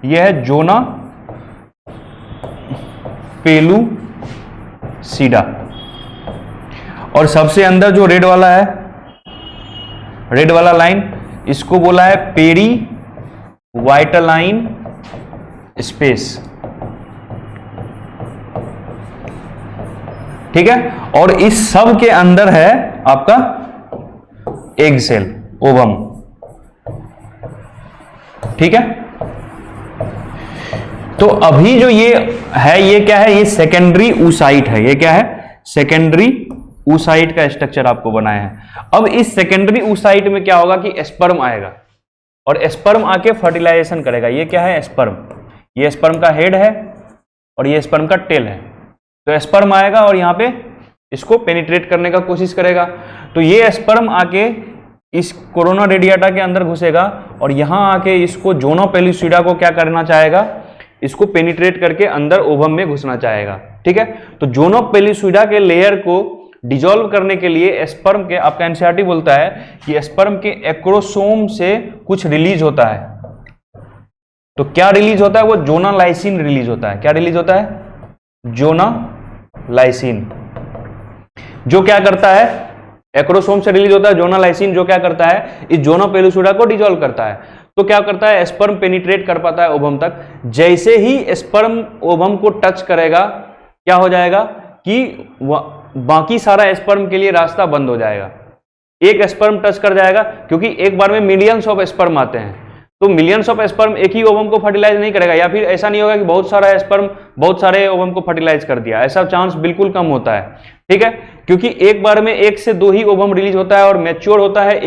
ये है जोना पेलुसिडा। और सबसे अंदर जो रेड वाला है, रेड वाला लाइन, इसको बोला है पेरी वाइटलाइन स्पेस। ठीक है, और इस सब के अंदर है आपका एग सेल, ओवम। ठीक है, तो अभी जो ये है ये क्या है? ये सेकेंडरी oocyte है। ये क्या है? सेकेंडरी oocyte का स्ट्रक्चर आपको बनाया है। अब इस सेकेंडरी oocyte में क्या होगा कि स्पर्म आएगा और स्पर्म आके फर्टिलाइजेशन करेगा। ये क्या है? स्पर्म। ये स्पर्म का हेड है और ये स्पर्म का टेल है। तो स्पर्म आएगा और यहाँ पे इसको पेनिट्रेट करने का कोशिश करेगा। तो ये स्पर्म आके इस कोरोना रेडियाटा के अंदर घुसेगा और यहाँ आके इसको जोना पेलुसिडा को क्या करना चाहेगा? इसको पेनिट्रेट करके अंदर ओवम में घुसना चाहेगा। ठीक है, तो जोना पेलुसिडा के लेयर को डिजोल्व करने के लिए स्पर्म के, आपका एनसीईआरटी बोलता है कि स्पर्म के एक्रोसोम से कुछ रिलीज होता है। तो क्या रिलीज होता है? वो जोनालाइसिन रिलीज होता है। क्या रिलीज होता है? जोनालाइसिन। जो क्या करता है? एक्रोसोम से रिलीज होता है जोनालाइसिन, जो क्या करता है? इस जोना पेलुसिडा को डिजोल्व करता है। तो क्या करता है? स्पर्म पेनिट्रेट कर पाता है ओवम तक। जैसे ही स्पर्म ओवम को टच करेगा, क्या हो जाएगा कि बाकी सारा स्पर्म के लिए रास्ता बंद हो जाएगा। एक स्पर्म टच कर जाएगा, क्योंकि एक बार में मिलियंस ऑफ स्पर्म आते हैं, तो मिलियंस ऑफ स्पर्म एक ही ओवम को फर्टिलाइज नहीं करेगा। या फिर ऐसा नहीं होगा कि बहुत सारा स्पर्म बहुत सारे ओवम को फर्टिलाइज कर दिया, ऐसा चांस बिल्कुल कम होता है। ठीक है, क्योंकि एक बार में 1 से 2 ही ओवम रिलीज होता है और मैच्योर होता है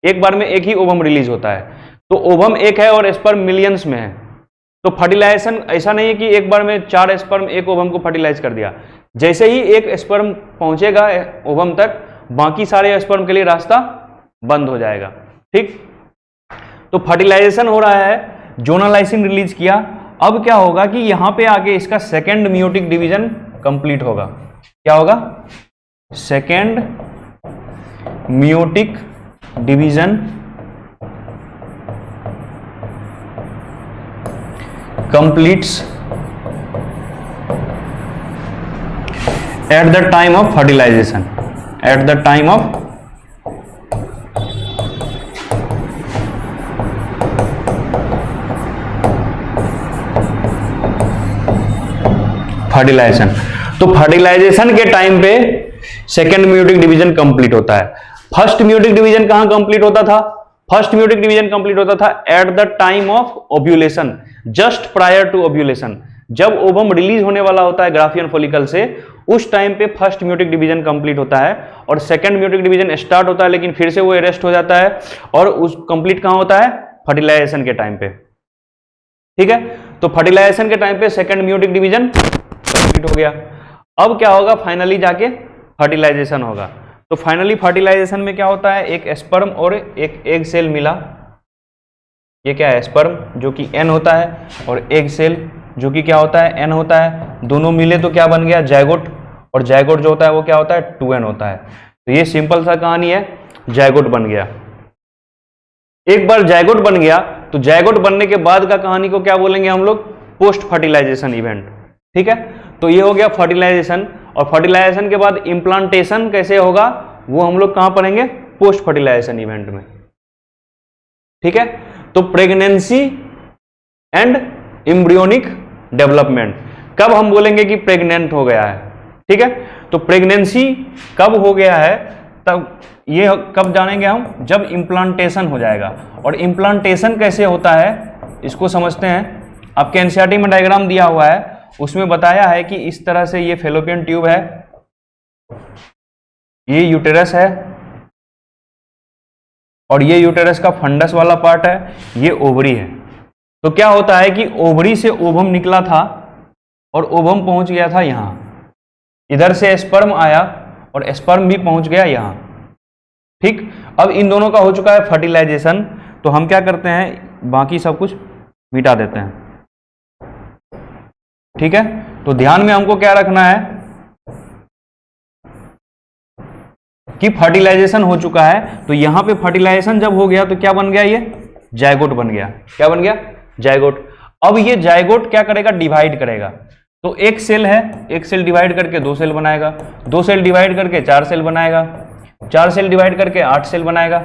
एक बार में एक ही ओवम रिलीज होता है। तो ओवम एक है और स्पर्म मिलियंस में है। तो फर्टिलाइजेशन ऐसा नहीं है कि एक बार में 4 स्पर्म एक ओवम को फर्टिलाइज कर दिया। जैसे ही एक स्पर्म पहुंचेगा ओवम तक, बाकी सारे स्पर्म के लिए रास्ता बंद हो जाएगा। ठीक, तो फर्टिलाइजेशन हो रहा है, जोनालाइसिन रिलीज किया। अब क्या होगा कि यहां पे आके इसका सेकेंड मियोटिक डिवीजन कंप्लीट होगा। क्या होगा? Second meiotic division completes at the time of fertilization. At the time of fertilization. तो फर्टिलाइजेशन के टाइम पे सेकेंड म्यूटिक डिवीजन कंप्लीट होता है। फर्स्ट म्यूटिक डिवीजन कहां कंप्लीट होता था? फर्स्ट म्यूटिक डिवीजन कंप्लीट होता था at the time of ovulation, just prior to ovulation. जब ओवम रिलीज होने वाला होता है ग्राफियन फॉलिकल से, उस टाइम पे फर्स्ट म्यूटिक डिवीजन कंप्लीट होता है और सेकंड म्यूटिक डिवीजन स्टार्ट होता है, लेकिन फिर से वो अरेस्ट हो जाता है और उस कंप्लीट कहां होता है? फर्टिलाइजेशन के टाइम पे। ठीक है, तो फर्टिलाइजेशन के टाइम पे सेकंड म्यूटिक डिवीजन कंप्लीट हो गया। अब क्या होगा? फाइनली जाके फर्टिलाइजेशन होगा। तो फाइनली फर्टिलाइजेशन में क्या होता है? एक स्पर्म और एक एग सेल मिला। ये क्या है? स्पर्म जो कि N होता है और एग सेल जो कि क्या होता है? N होता है। दोनों मिले तो क्या बन गया? जायगोट। और जायगोट जो होता है वो क्या होता है? 2N होता है। तो ये सिंपल सा कहानी है, जायगोट बन गया। एक बार जायगोट बन गया तो जायगोट बनने के बाद का कहानी को क्या बोलेंगे हम लोग? Post fertilization event. ठीक है, तो ये हो गया फर्टिलाइजेशन। और फर्टिलाइजेशन के बाद इम्प्लांटेशन कैसे होगा वो हम लोग कहां पढ़ेंगे? पोस्ट फर्टिलाइजेशन इवेंट में। ठीक है, तो प्रेगनेंसी एंड एम्ब्रियोनिक डेवलपमेंट, कब हम बोलेंगे कि प्रेग्नेंट हो गया है? ठीक है, तो प्रेगनेंसी कब हो गया है, तब ये कब जानेंगे हम? जब इम्प्लांटेशन हो जाएगा। और इम्प्लांटेशन कैसे होता है इसको समझते हैं। आपके एनसीईआरटी में डायग्राम दिया हुआ है, उसमें बताया है कि इस तरह से ये फेलोपियन ट्यूब है, ये यूटेरस है और ये यूटेरस का फंडस वाला पार्ट है, ये ओवरी है। तो क्या होता है कि ओवरी से ओवम निकला था और ओवम पहुंच गया था यहां, इधर से स्पर्म आया और स्पर्म भी पहुंच गया यहां। ठीक, अब इन दोनों का हो चुका है फर्टिलाइजेशन, तो हम क्या करते हैं, बाकी सब कुछ मिटा देते हैं। ठीक है, तो ध्यान में हमको क्या रखना है कि फर्टिलाइजेशन हो चुका है, तो यहां पे फर्टिलाइजेशन जब हो गया तो क्या बन गया, ये जायगोट बन गया। क्या बन गया, जायगोट। अब ये जायगोट क्या करेगा, डिवाइड करेगा। तो एक सेल है, एक सेल डिवाइड करके 2 सेल बनाएगा, 2 सेल डिवाइड करके 4 सेल बनाएगा, 4 सेल डिवाइड करके 8 सेल बनाएगा,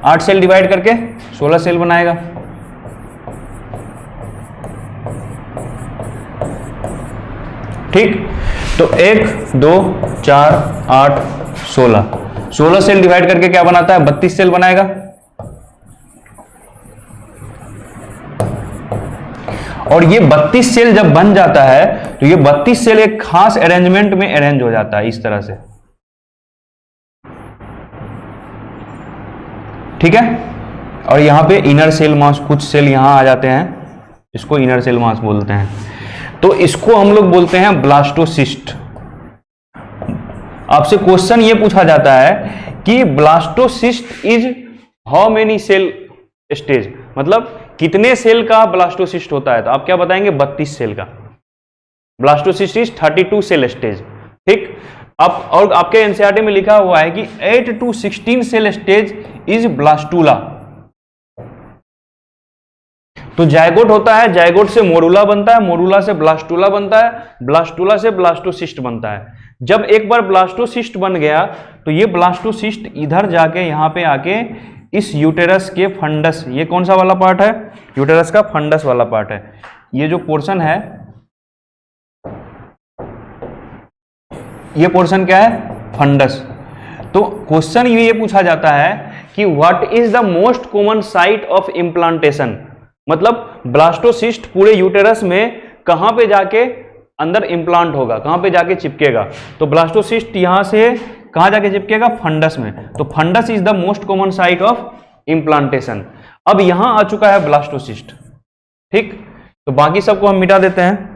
8 सेल डिवाइड करके 16 सेल बनाएगा। ठीक, तो 1 2 4 8 16 सेल डिवाइड करके क्या बनाता है, 32 सेल बनाएगा। और ये 32 सेल जब बन जाता है तो ये 32 सेल एक खास अरेंजमेंट में अरेंज हो जाता है इस तरह से। ठीक है, और यहां पे इनर सेल मास, कुछ सेल यहां आ जाते हैं, इसको इनर सेल मास बोलते हैं। तो इसको हम लोग बोलते हैं ब्लास्टोसिस्ट। आपसे क्वेश्चन ये पूछा जाता है कि blastocyst is how many cell stage, मतलब कितने सेल का ब्लास्टोसिस्ट होता है, तो आप क्या बताएंगे, 32 सेल का। Blastocyst is 32 cell stage. ठीक, आप और आपके एनसीईआरटी में लिखा हुआ है कि 8 to 16 cell stage is blastula. तो जायगोट होता है, जायगोट से मोरूला बनता है, मोरूला से ब्लास्टूला बनता है, ब्लास्टूला से ब्लास्टोसिस्ट बनता है। जब एक बार ब्लास्टोसिस्ट बन गया तो ये ब्लास्टोसिस्ट इधर जाके यहां पे आके इस यूटेरस के फंडस, ये कौन सा वाला पार्ट है, यूटेरस का फंडस वाला पार्ट है, ये जो पोर्शन है, ये पोर्शन क्या है, फंडस। तो क्वेश्चन ये पूछा जाता है कि what is the most common site of implantation, मतलब ब्लास्टोसिस्ट पूरे यूटेरस में कहां पे जाके अंदर इम्प्लांट होगा, कहां पे जाके चिपकेगा। तो ब्लास्टोसिस्ट यहां से कहां जाके चिपकेगा, फंडस में। तो fundus is the most common site of implantation. अब यहां आ चुका है ब्लास्टोसिस्ट। ठीक, तो बाकी सबको हम मिटा देते हैं।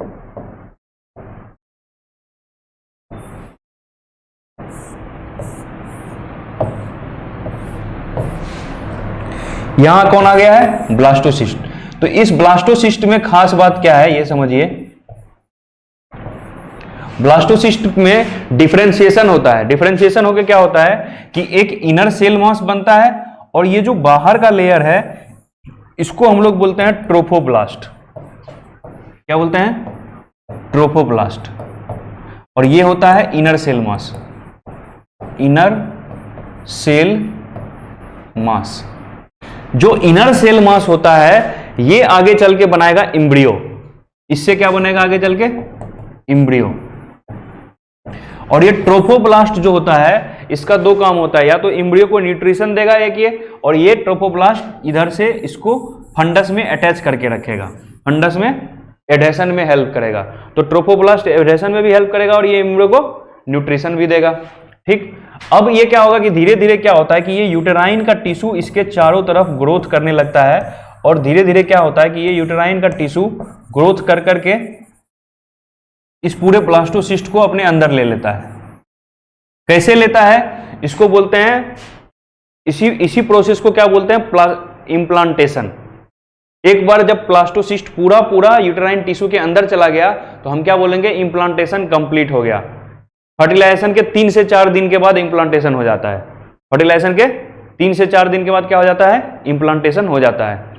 यहां कौन आ गया है, ब्लास्टोसिस्ट। तो इस ब्लास्टोसिस्ट में खास बात क्या है, ये समझिए। ब्लास्टोसिस्ट में डिफरेंशिएशन होता है। डिफरेंशिएशन होकर क्या होता है कि एक इनर सेल मास बनता है और ये जो बाहर का लेयर है इसको हम लोग बोलते हैं ट्रोफोब्लास्ट। क्या बोलते हैं, ट्रोफोब्लास्ट। और ये होता है inner cell mass, inner cell mass. जो इनर सेल मास होता है ये आगे चल के बनाएगा इम्ब्रियो। इससे क्या बनेगा आगे चल के, इम्ब्रियो। और ये ट्रोफोब्लास्ट जो होता है इसका 2 काम होता है, या तो इम्ब्रियो को न्यूट्रिशन देगा एक ये, और ये ट्रोफोब्लास्ट इधर से इसको फंडस में अटैच करके रखेगा, फंडस में एडेशन में हेल्प करेगा। तो ट्रोफोब्लास्ट एडेशन में भी हेल्प करेगा और ये इम्ब्रियो को न्यूट्रिशन भी देगा। ठीक, अब ये क्या होगा कि धीरे धीरे क्या होता है कि ये यूटेराइन का टिश्यू इसके चारों तरफ ग्रोथ करने लगता है, और धीरे धीरे क्या होता है कि ये यूटेराइन का टिश्यू ग्रोथ कर करके इस पूरे ब्लास्टोसिस्ट को अपने अंदर ले लेता है। कैसे लेता है, इसको बोलते हैं, इसी प्रोसेस को क्या बोलते हैं, इम्प्लांटेशन। एक बार जब ब्लास्टोसिस्ट पूरा यूटेराइन टिश्यू के अंदर चला गया तो हम क्या बोलेंगे, इम्प्लांटेशन कंप्लीट हो गया। फर्टिलाइजेशन के 3 से 4 दिन के बाद इम्प्लांटेशन हो जाता है। फर्टिलाइजेशन के 3 से 4 दिन के बाद क्या हो जाता है, इम्प्लांटेशन हो जाता है।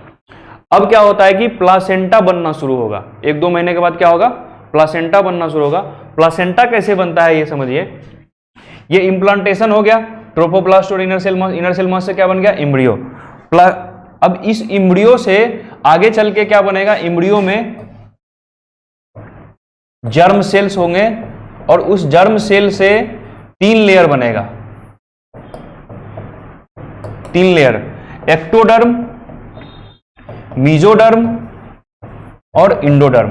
अब क्या होता है कि प्लासेंटा बनना शुरू होगा। 1-2 महीने के बाद क्या होगा, प्लासेंटा बनना शुरू होगा। प्लासेंटा कैसे बनता है ये समझिए। ये इम्प्लांटेशन हो गया, ट्रोफोब्लास्ट और इनर सेल मास से क्या बन गया, इम्ब्रियो। अब इस इम्ब्रियो से आगे चल के क्या बनेगा, इम्ब्रियो में जर्म सेल्स होंगे और उस जर्म सेल से 3 लेयर बनेगा, 3 लेयर, एक्टोडर्म, मीजोडर्म और इंडोडर्म।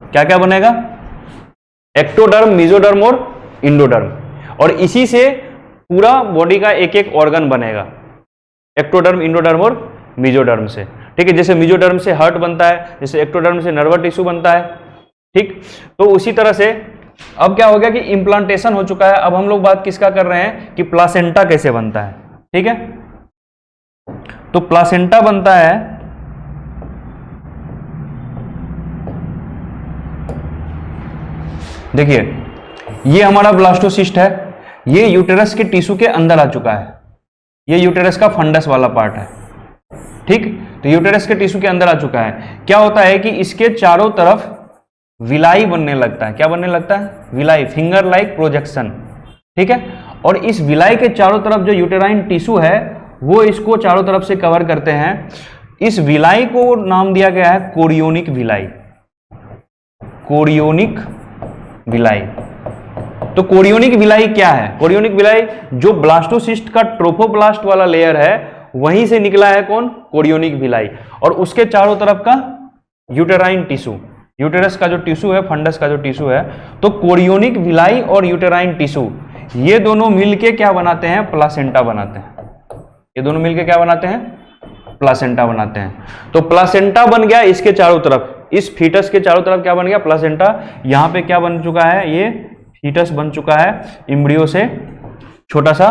क्या क्या बनेगा, एक्टोडर्म, मीजोडर्म और इंडोडर्म। और इसी से पूरा बॉडी का एक एक ऑर्गन बनेगा। एक्टोडर्म, इंडोडर्म और मेसोडर्म से। ठीक है, जैसे मेसोडर्म से हार्ट बनता है, जैसे एक्टोडर्म से नर्वस टिश्यू बनता है। ठीक, तो उसी तरह से अब क्या हो गया कि इम्प्लांटेशन हो चुका है। अब हम लोग बात किसका कर रहे हैं कि प्लासेंटा कैसे बनता है। ठीक है, तो प्लासेंटा बनता है देखिए, ये हमारा ब्लास्टोसिस्ट है, ये यूटेरस के टिश्यू के अंदर आ चुका है, ये यूटेरस का फंडस वाला पार्ट है। ठीक, तो यूटेरस के टिश्यू के अंदर आ चुका है। क्या होता है कि इसके चारों तरफ विलाई बनने लगता है। क्या बनने लगता है? Villi, finger like projection. ठीक है, और इस विलाई के चारों तरफ जो यूटेराइन टिश्यू है वो इसको चारों तरफ से कवर करते हैं। इस विलाई को नाम दिया गया है कोरियोनिक विलाई। Chorionic villi. तो कोरियोनिक विलाई क्या है? कोरियोनिक विलाई जो ब्लास्टोसिस्ट का ट्रोफोब्लास्ट वाला लेयर है वहीं से निकला है कौन? Chorionic villi. और उसके चारों तरफ का यूटेराइन टिश्यू, यूटेरस का जो टिश्यू है, फंडस का जो टिश्यू है, तो कोरियोनिक विलाई और यूटेराइन टिश्यू ये दोनों मिलके क्या बनाते हैं? प्लासेंटा बनाते हैं। ये दोनों मिलके क्या बनाते हैं? प्लासेंटा बनाते हैं। तो प्लासेंटा बन गया इसके चारों तरफ, इस फीटस के चारों तरफ क्या बन गया? प्लासेंटा। यहां पे क्या बन चुका है? ये फीटस बन चुका है, एम्ब्रियो से छोटा सा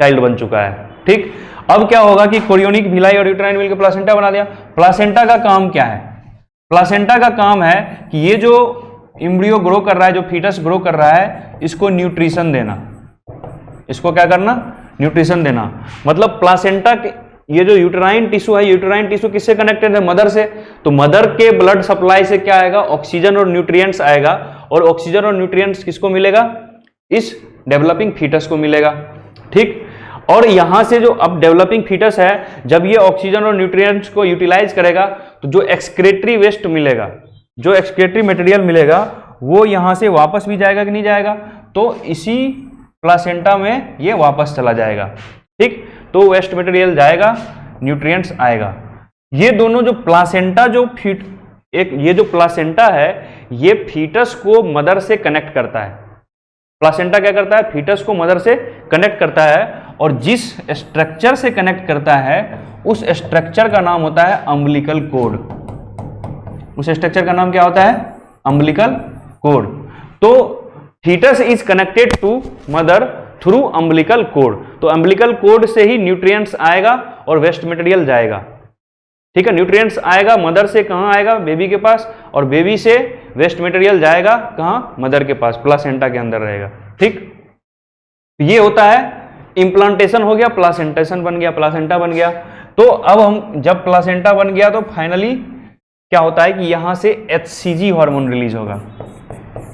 चाइल्ड बन चुका है। ठीक, अब क्या होगा कि कोरियोनिक विलाई और यूटेराइन मिलकर प्लासेंटा बना दिया। प्लासेंटा का काम क्या है? प्लासेंटा का काम है कि ये जो एम्ब्रियो ग्रो कर रहा है, जो फीटस ग्रो कर रहा है, इसको न्यूट्रिशन देना। इसको क्या करना? न्यूट्रिशन देना। मतलब प्लासेंटा के ये जो यूटेराइन टिश्यू है, यूटेराइन टिश्यू किससे कनेक्टेड है? मदर से। तो मदर के ब्लड सप्लाई से क्या आएगा? ऑक्सीजन और न्यूट्रिएंट्स आएगा, और ऑक्सीजन और न्यूट्रिएंट्स किसको मिलेगा? इस डेवलपिंग फीटस को मिलेगा। ठीक, और यहां से जो अब डेवलपिंग फीटस है, जब ये ऑक्सीजन और न्यूट्रिएंट्स को यूटिलाइज करेगा तो जो एक्सक्रेटरी वेस्ट मिलेगा, जो एक्सक्रेटरी मटेरियल मिलेगा, वो यहां से वापस भी जाएगा कि नहीं जाएगा? तो इसी प्लासेंटा में ये वापस चला जाएगा। ठीक, तो वेस्ट मटेरियल जाएगा, न्यूट्रिएंट्स आएगा। ये दोनों जो प्लासेंटा ये जो प्लासेंटा है, ये फीटस को मदर से कनेक्ट करता है। प्लासेंटा क्या करता है? फीटस को मदर से कनेक्ट करता है, और जिस स्ट्रक्चर से कनेक्ट करता है उस स्ट्रक्चर का नाम होता है अम्बिलिकल कोड। उस स्ट्रक्चर का नाम क्या होता है? Umbilical cord. तो foetus is connected to mother through umbilical cord. तो अम्बिलिकल कोड से ही न्यूट्रिएंट्स आएगा और वेस्ट मटेरियल जाएगा। ठीक है, न्यूट्रिएंट्स आएगा मदर से, कहां आएगा? बेबी के पास, और बेबी से वेस्ट मटेरियल जाएगा कहां? मदर के पास, प्लासेंटा के अंदर रहेगा। ठीक, ये होता है इम्प्लांटेशन हो गया, प्लासेंटेशन बन गया, प्लासेंटा बन गया। तो अब हम जब प्लासेंटा बन गया तो फाइनली क्या होता है कि यहां से HCG हार्मोन रिलीज होगा,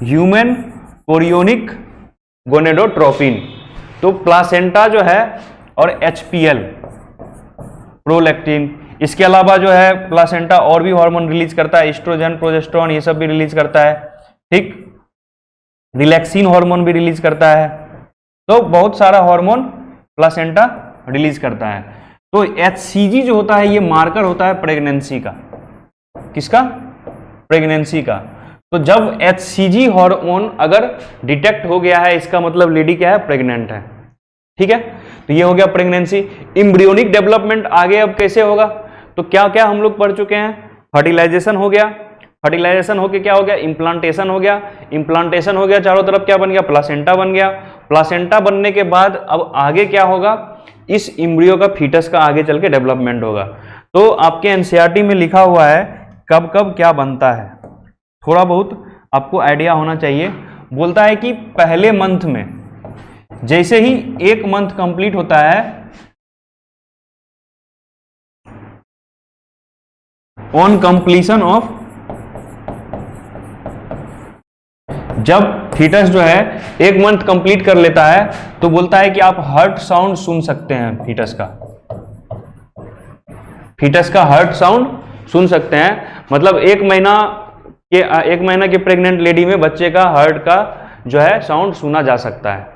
ह्यूमन कोरियोनिक गोनेडोट्रोपिन। तो प्लासेंटा जो है और HPL, प्रोलैक्टिन, इसके अलावा जो है प्लासेंटा और भी हार्मोन रिलीज करता है, एस्ट्रोजन, प्रोजेस्टेरोन, ये सब भी रिलीज करता है। ठीक, रिलैक्सिन हार्मोन भी रिलीज करता है। तो बहुत सारा हार्मोन प्लासेंटा रिलीज करता है। तो HCG जो होता है ये मार्कर होता है प्रेगनेंसी का। किसका? प्रेगनेंसी का। तो जब HCG हार्मोन अगर डिटेक्ट हो गया है, इसका मतलब लेडी क्या है? प्रेग्नेंट है। ठीक है, तो ये हो गया प्रेगनेंसी। एम्ब्रियोनिक डेवलपमेंट आगे अब कैसे होगा? तो क्या क्या हम लोग पढ़ चुके हैं? फर्टिलाइजेशन हो गया, फर्टिलाइजेशन होके क्या हो गया? इम्प्लांटेशन हो गया, इम्प्लांटेशन हो गया, चारों तरफ क्या बन गया? प्लासेंटा बन गया। प्लासेंटा बनने के बाद अब आगे क्या होगा? इस एम्ब्रियो का, फीटस का आगे चल के डेवलपमेंट होगा। तो आपके एनसीईआरटी में लिखा हुआ है कब कब क्या बनता है, थोड़ा बहुत आपको आइडिया होना चाहिए। बोलता है कि पहले मंथ में, जैसे ही 1 मंथ कंप्लीट होता है, ऑन कंप्लीशन ऑफ, जब फीटस जो है 1 मंथ कंप्लीट कर लेता है तो बोलता है कि आप हार्ट साउंड सुन सकते हैं। फीटस का हार्ट साउंड सुन सकते हैं। मतलब 1 महीना के प्रेग्नेंट लेडी में बच्चे का हार्ट का जो है साउंड सुना जा सकता है।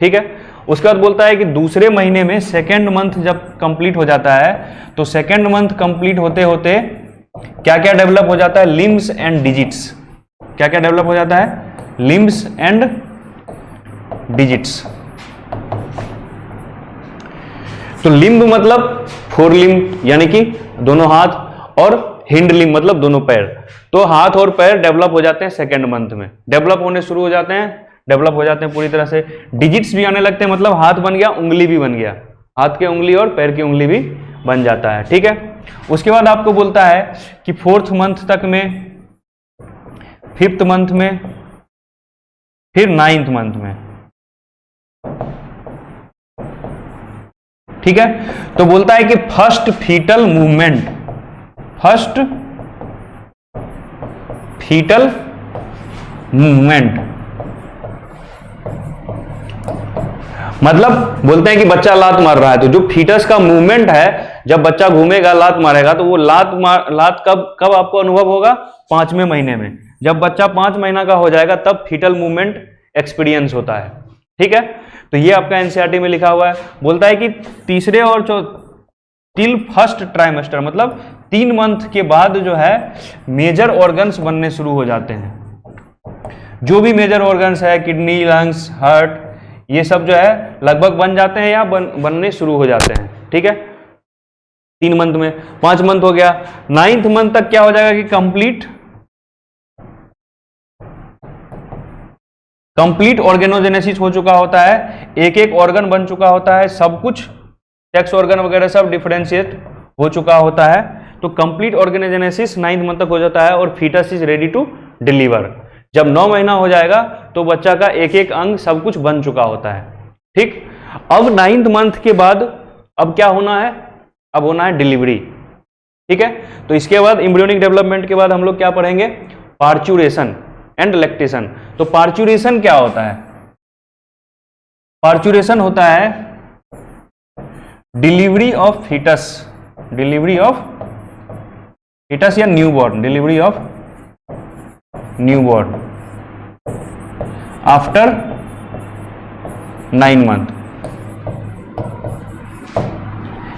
ठीक है, उसके बाद बोलता है कि दूसरे महीने में, सेकेंड मंथ जब कंप्लीट हो जाता है, तो सेकेंड मंथ कंप्लीट होते होते क्या क्या डेवलप हो जाता है? Limbs and digits. क्या क्या डेवलप हो जाता है? Limbs and digits. तो लिम्ब मतलब फोर लिम्ब यानी कि दोनों हाथ, और हिंड लिम्ब मतलब दोनों पैर। तो हाथ और पैर डेवलप हो जाते हैं सेकेंड मंथ में, डेवलप होने शुरू हो जाते हैं, डेवलप हो जाते हैं पूरी तरह से। डिजिट्स भी आने लगते हैं, मतलब हाथ बन गया, उंगली भी बन गया, हाथ की उंगली और पैर की उंगली भी बन जाता है। ठीक है, उसके बाद आपको बोलता है कि फोर्थ मंथ तक में, फिफ्थ मंथ में, फिर नाइन्थ मंथ में। ठीक है, तो बोलता है कि first fetal movement, first fetal movement मतलब बोलते हैं कि बच्चा लात मार रहा है, तो जो फीटस का मूवमेंट है, जब बच्चा घूमेगा लात मारेगा, तो वो लात कब आपको अनुभव होगा? 5वें महीने में। जब बच्चा 5 महीना का हो जाएगा तब फीटल मूवमेंट एक्सपीरियंस होता है। ठीक है, तो ये आपका एनसीईआरटी में लिखा हुआ है। बोलता है कि तीसरे और टिल फर्स्ट ट्राइमेस्टर मतलब 3 मंथ के बाद जो है मेजर ऑर्गन्स बनने शुरू हो जाते हैं। जो भी मेजर ऑर्गन्स है, किडनी, लंग्स, हार्ट, ये सब जो है लगभग बन जाते हैं या बनने शुरू हो जाते हैं। ठीक है, 3 मंथ में, 5 मंथ हो गया, 9th मंथ तक क्या हो जाएगा कि कंप्लीट ऑर्गेनोजेनेसिस हो चुका होता है, एक एक ऑर्गन बन चुका होता है, सब कुछ सेक्स ऑर्गन वगैरह सब डिफरेंशिएट हो चुका होता है। तो कंप्लीट ऑर्गेनोजेनेसिस 9th मंथ तक हो जाता है और foetus is ready to deliver. जब 9 महीना हो जाएगा तो बच्चा का एक एक अंग सब कुछ बन चुका होता है। ठीक, अब 9th मंथ के बाद अब क्या होना है? अब होना है डिलीवरी। ठीक है, तो इसके बाद एम्ब्रियोनिक डेवलपमेंट के बाद हम लोग क्या पढ़ेंगे? Parturition and lactation. तो पार्चुरेशन क्या होता है? पार्चुरेशन होता है delivery of foetus, delivery of foetus या newborn, delivery of newborn after 9 month.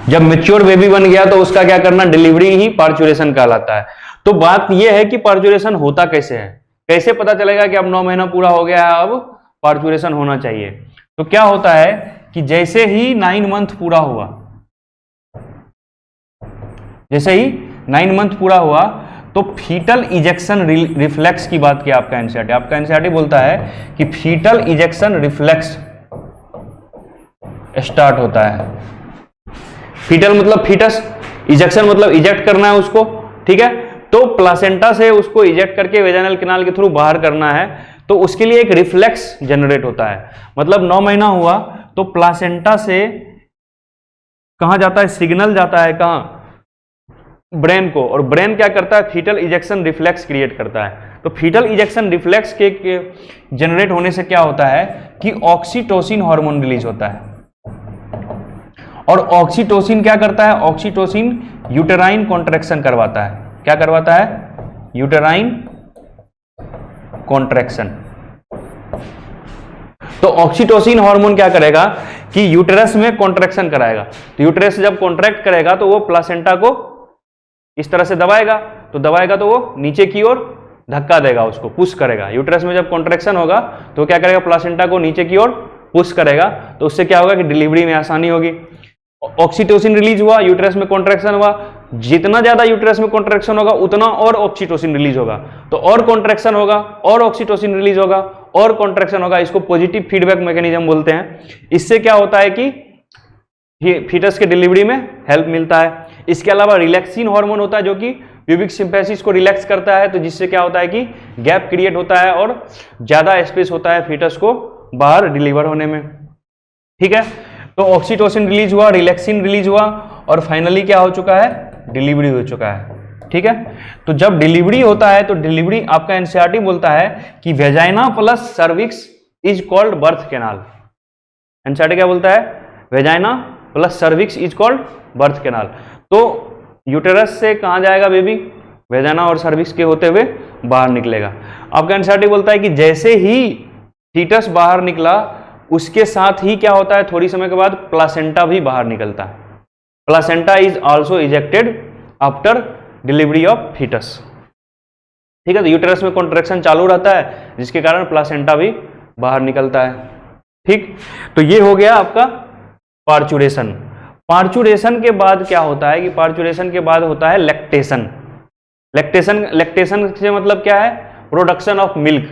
जब मैच्योर बेबी बन गया तो उसका क्या करना? डिलीवरी ही पार्चुरेशन कहलाता है। तो बात यह है कि पार्चुरेशन होता कैसे है, कैसे पता चलेगा कि अब 9 महीना पूरा हो गया है, अब पार्चुरेशन होना चाहिए? तो क्या होता है कि जैसे ही 9 मंथ पूरा हुआ, जैसे ही 9 मंथ पूरा हुआ तो फीटल इजेक्शन रिफ्लेक्स की बात किया आपका एनसीईआरटी। आपका एनसीईआरटी बोलता है कि फीटल इजेक्शन रिफ्लेक्स स्टार्ट होता है। फीटल मतलब फीटस, इजेक्शन मतलब इजेक्ट करना है उसको। ठीक है, तो प्लासेंटा से उसको इजेक्ट करके वेजाइनल कैनाल के थ्रू बाहर करना है, तो उसके लिए एक रिफ्लेक्स जनरेट होता है। मतलब 9 महीना हुआ तो प्लासेंटा से कहां जाता है? सिग्नल जाता है कहां? ब्रेन को, और ब्रेन क्या करता है? फीटल इजेक्शन रिफ्लेक्स क्रिएट करता है। तो फीटल इजेक्शन रिफ्लेक्स के जनरेट होने से क्या होता है कि ऑक्सीटोसिन हार्मोन रिलीज होता है। और ऑक्सीटोसिन क्या करता है? ऑक्सीटोसिन यूटेराइन कॉन्ट्रैक्शन करवाता है। क्या करवाता है? Uterine contraction. तो ऑक्सीटोसिन हार्मोन क्या करेगा कि यूटेरस में कॉन्ट्रैक्शन कराएगा। तो यूटेरस जब कॉन्ट्रैक्ट करेगा तो वो प्लासेंटा को इस तरह से दबाएगा, तो दबाएगा तो वो नीचे की ओर धक्का देगा, उसको पुश करेगा। यूटेरस में जब कॉन्ट्रैक्शन होगा तो क्या करेगा? प्लासेंटा को नीचे की ओर पुश करेगा, तो उससे क्या होगा कि डिलीवरी में आसानी होगी। ऑक्सीटोसिन रिलीज हुआ, यूटेरस में कॉन्ट्रैक्शन हुआ, जितना ज्यादा यूटेरस में कॉन्ट्रैक्शन होगा उतना और ऑक्सीटोसिन रिलीज होगा, तो और कॉन्ट्रैक्शन होगा और ऑक्सीटोसिन रिलीज होगा और कॉन्ट्रैक्शन होगा। इसको पॉजिटिव फीडबैक मैकेनिज्म बोलते हैं। इससे क्या होता है कि फीटस के डिलीवरी में हेल्प मिलता है। इसके अलावा रिलैक्सिन हार्मोन होता है जो कि प्यूबिक सिंपैसिस को रिलैक्स करता है, तो जिससे क्या होता है कि गैप क्रिएट होता है और ज्यादा स्पेस होता है फीटस को बाहर डिलीवर होने में। ठीक है, तो ऑक्सीटोसिन रिलीज हुआ, रिलैक्सिन रिलीज हुआ और फाइनली क्या हो चुका है? डिलीवरी हो चुका है। ठीक है, तो जब डिलीवरी होता है तो डिलीवरी आपका एनसीईआरटी बोलता है कि vagina plus cervix is called birth canal. NCERT क्या बोलता है? Vagina plus cervix is called birth canal. तो यूटेरस से कहां जाएगा बेबी? वेजाइना और सर्विक्स के होते हुए बाहर निकलेगा। आपका एनसीईआरटी बोलता है कि जैसे ही फीटस बाहर निकला उसके साथ ही क्या होता है? थोड़ी समय के बाद प्लासेंटा भी बाहर निकलता है। Placenta is also ejected after delivery of foetus. ठीक है, तो यूटेरस में कॉन्ट्रैक्शन चालू रहता है जिसके कारण प्लासेंटा भी बाहर निकलता है। ठीक, तो ये हो गया आपका पार्चुरेशन। पार्चुरेशन के बाद क्या होता है कि पार्चुरेशन के बाद होता है लैक्टेशन। लैक्टेशन से मतलब क्या है? Production of milk.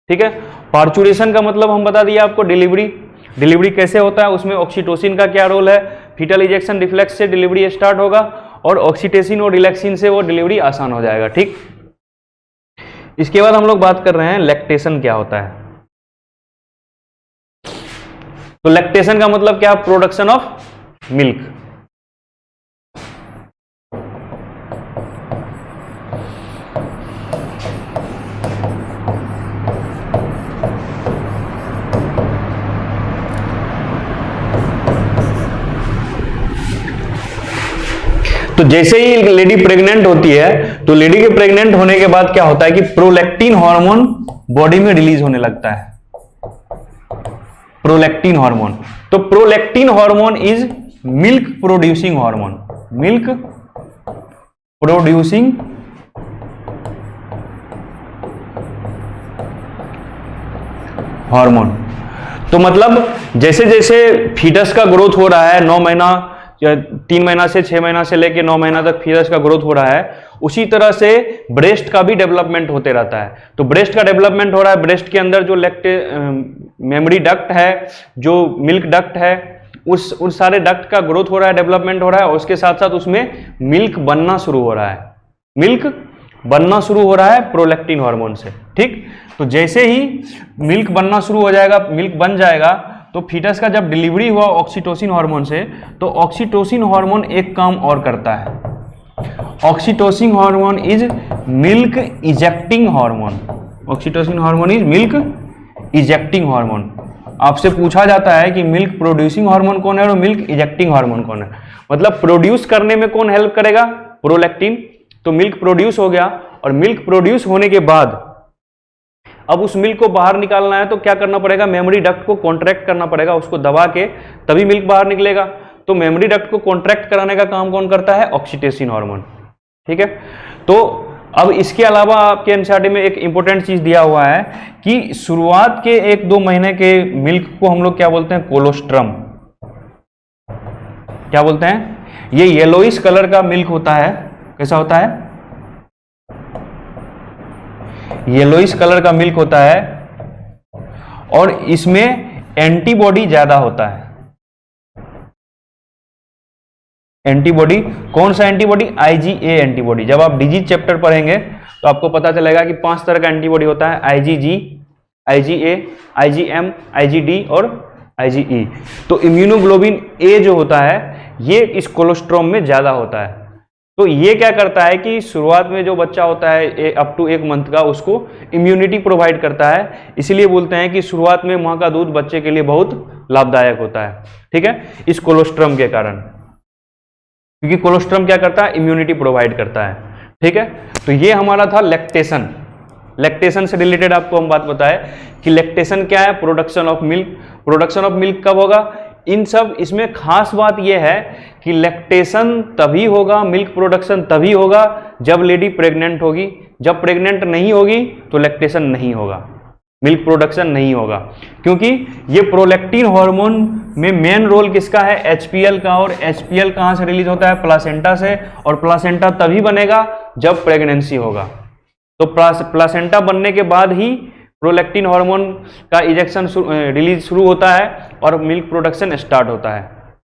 ठीक है, पार्चुरेशन का मतलब हम बता दिया आपको डिलीवरी कैसे होता है, उसमें ऑक्सीटोसिन का क्या रोल है, फीटल इजेक्शन रिफ्लेक्स से डिलीवरी स्टार्ट होगा और ऑक्सीटोसिन और रिलैक्सिन से वो डिलीवरी आसान हो जाएगा। ठीक, इसके बाद हम लोग बात कर रहे हैं लैक्टेशन क्या होता है। तो लैक्टेशन का मतलब क्या? Production of milk. तो जैसे ही लेडी प्रेग्नेंट होती है तो लेडी के प्रेग्नेंट होने के बाद क्या होता है कि प्रोलैक्टिन हार्मोन बॉडी में रिलीज होने लगता है। प्रोलैक्टिन हार्मोन, तो prolactin hormone is milk producing hormone. Milk producing hormone. तो मतलब जैसे जैसे फीटस का ग्रोथ हो रहा है, 9 महीना या 3 महीना से 6 महीना से लेकर 9 महीना तक फीटस का ग्रोथ हो रहा है, उसी तरह से ब्रेस्ट का भी डेवलपमेंट होते रहता है। तो ब्रेस्ट का डेवलपमेंट हो रहा है, ब्रेस्ट के अंदर जो मेमोरी डक्ट है, जो मिल्क डक्ट है, उस सारे डक्ट का ग्रोथ हो रहा है, डेवलपमेंट हो रहा है, और उसके साथ साथ उसमें मिल्क बनना शुरू हो रहा है। मिल्क बनना शुरू हो रहा है प्रोलैक्टिन हार्मोन से। ठीक, तो जैसे ही मिल्क बनना शुरू हो जाएगा, मिल्क बन जाएगा, तो फीटस का जब डिलीवरी हुआ ऑक्सीटोसिन हार्मोन से, तो ऑक्सीटोसिन हार्मोन एक काम और करता है। Oxytocin hormone is milk ejecting hormone. Oxytocin hormone is milk ejecting hormone. आपसे पूछा जाता है कि मिल्क प्रोड्यूसिंग हार्मोन कौन है और मिल्क इजेक्टिंग हार्मोन कौन है। मतलब प्रोड्यूस करने में कौन हेल्प करेगा? प्रोलैक्टिन। तो मिल्क प्रोड्यूस हो गया, और मिल्क प्रोड्यूस होने के बाद अब उस मिल्क को बाहर निकालना है तो क्या करना पड़ेगा? मेमोरी डक्ट को कॉन्ट्रैक्ट करना पड़ेगा, उसको दबा के तभी मिल्क बाहर निकलेगा। तो मेमोरी डक्ट को कॉन्ट्रैक्ट कराने का काम कौन करता है? Oxytocin hormone. ठीक है, तो अब इसके अलावा आपके एनसीईआरटी में एक इंपॉर्टेंट चीज दिया हुआ है कि शुरुआत के 1-2 महीने के मिल्क को हम लोग क्या बोलते हैं? कोलोस्ट्रम। क्या बोलते हैं? ये येलोइश कलर का मिल्क होता है। कैसा होता है? येलोइश कलर का मिल्क होता है, और इसमें एंटीबॉडी ज्यादा होता है। एंटीबॉडी, कौन सा एंटीबॉडी? IgA antibody. जब आप डिजीज चैप्टर पढ़ेंगे तो आपको पता चलेगा कि 5 तरह का एंटीबॉडी होता है, IgG, IgA, IgM, IgD और IgE। तो इम्यूनोग्लोबिन A जो होता है ये इस कोलोस्ट्रम में ज्यादा होता है। तो ये क्या करता है कि शुरुआत में जो बच्चा होता है अप टू 1 मंथ का, उसको इम्यूनिटी प्रोवाइड करता है। इसलिए बोलते हैं कि शुरुआत में मां का दूध बच्चे के लिए बहुत लाभदायक होता है। ठीक है, इस कोलोस्ट्रम के कारण, क्योंकि कोलोस्ट्रम क्या करता है? इम्यूनिटी प्रोवाइड करता है। ठीक है, तो ये हमारा था लैक्टेशन। लैक्टेशन से रिलेटेड आपको हम बात बताएं कि लैक्टेशन क्या है? Production of milk. Production of milk कब होगा? इन सब, इसमें खास बात यह है कि लैक्टेशन तभी होगा, मिल्क प्रोडक्शन तभी होगा जब लेडी प्रेग्नेंट होगी। जब प्रेग्नेंट नहीं होगी तो लैक्टेशन नहीं होगा, मिल्क प्रोडक्शन नहीं होगा, क्योंकि ये प्रोलैक्टिन हार्मोन में मेन रोल किसका है? HPL का। और HPL कहाँ से रिलीज होता है? प्लासेंटा से। और प्लासेंटा तभी बनेगा जब प्रेगनेंसी होगा। तो प्लासेंटा बनने के बाद ही प्रोलैक्टिन हार्मोन का इजेक्शन रिलीज शुरू होता है और मिल्क प्रोडक्शन स्टार्ट होता है।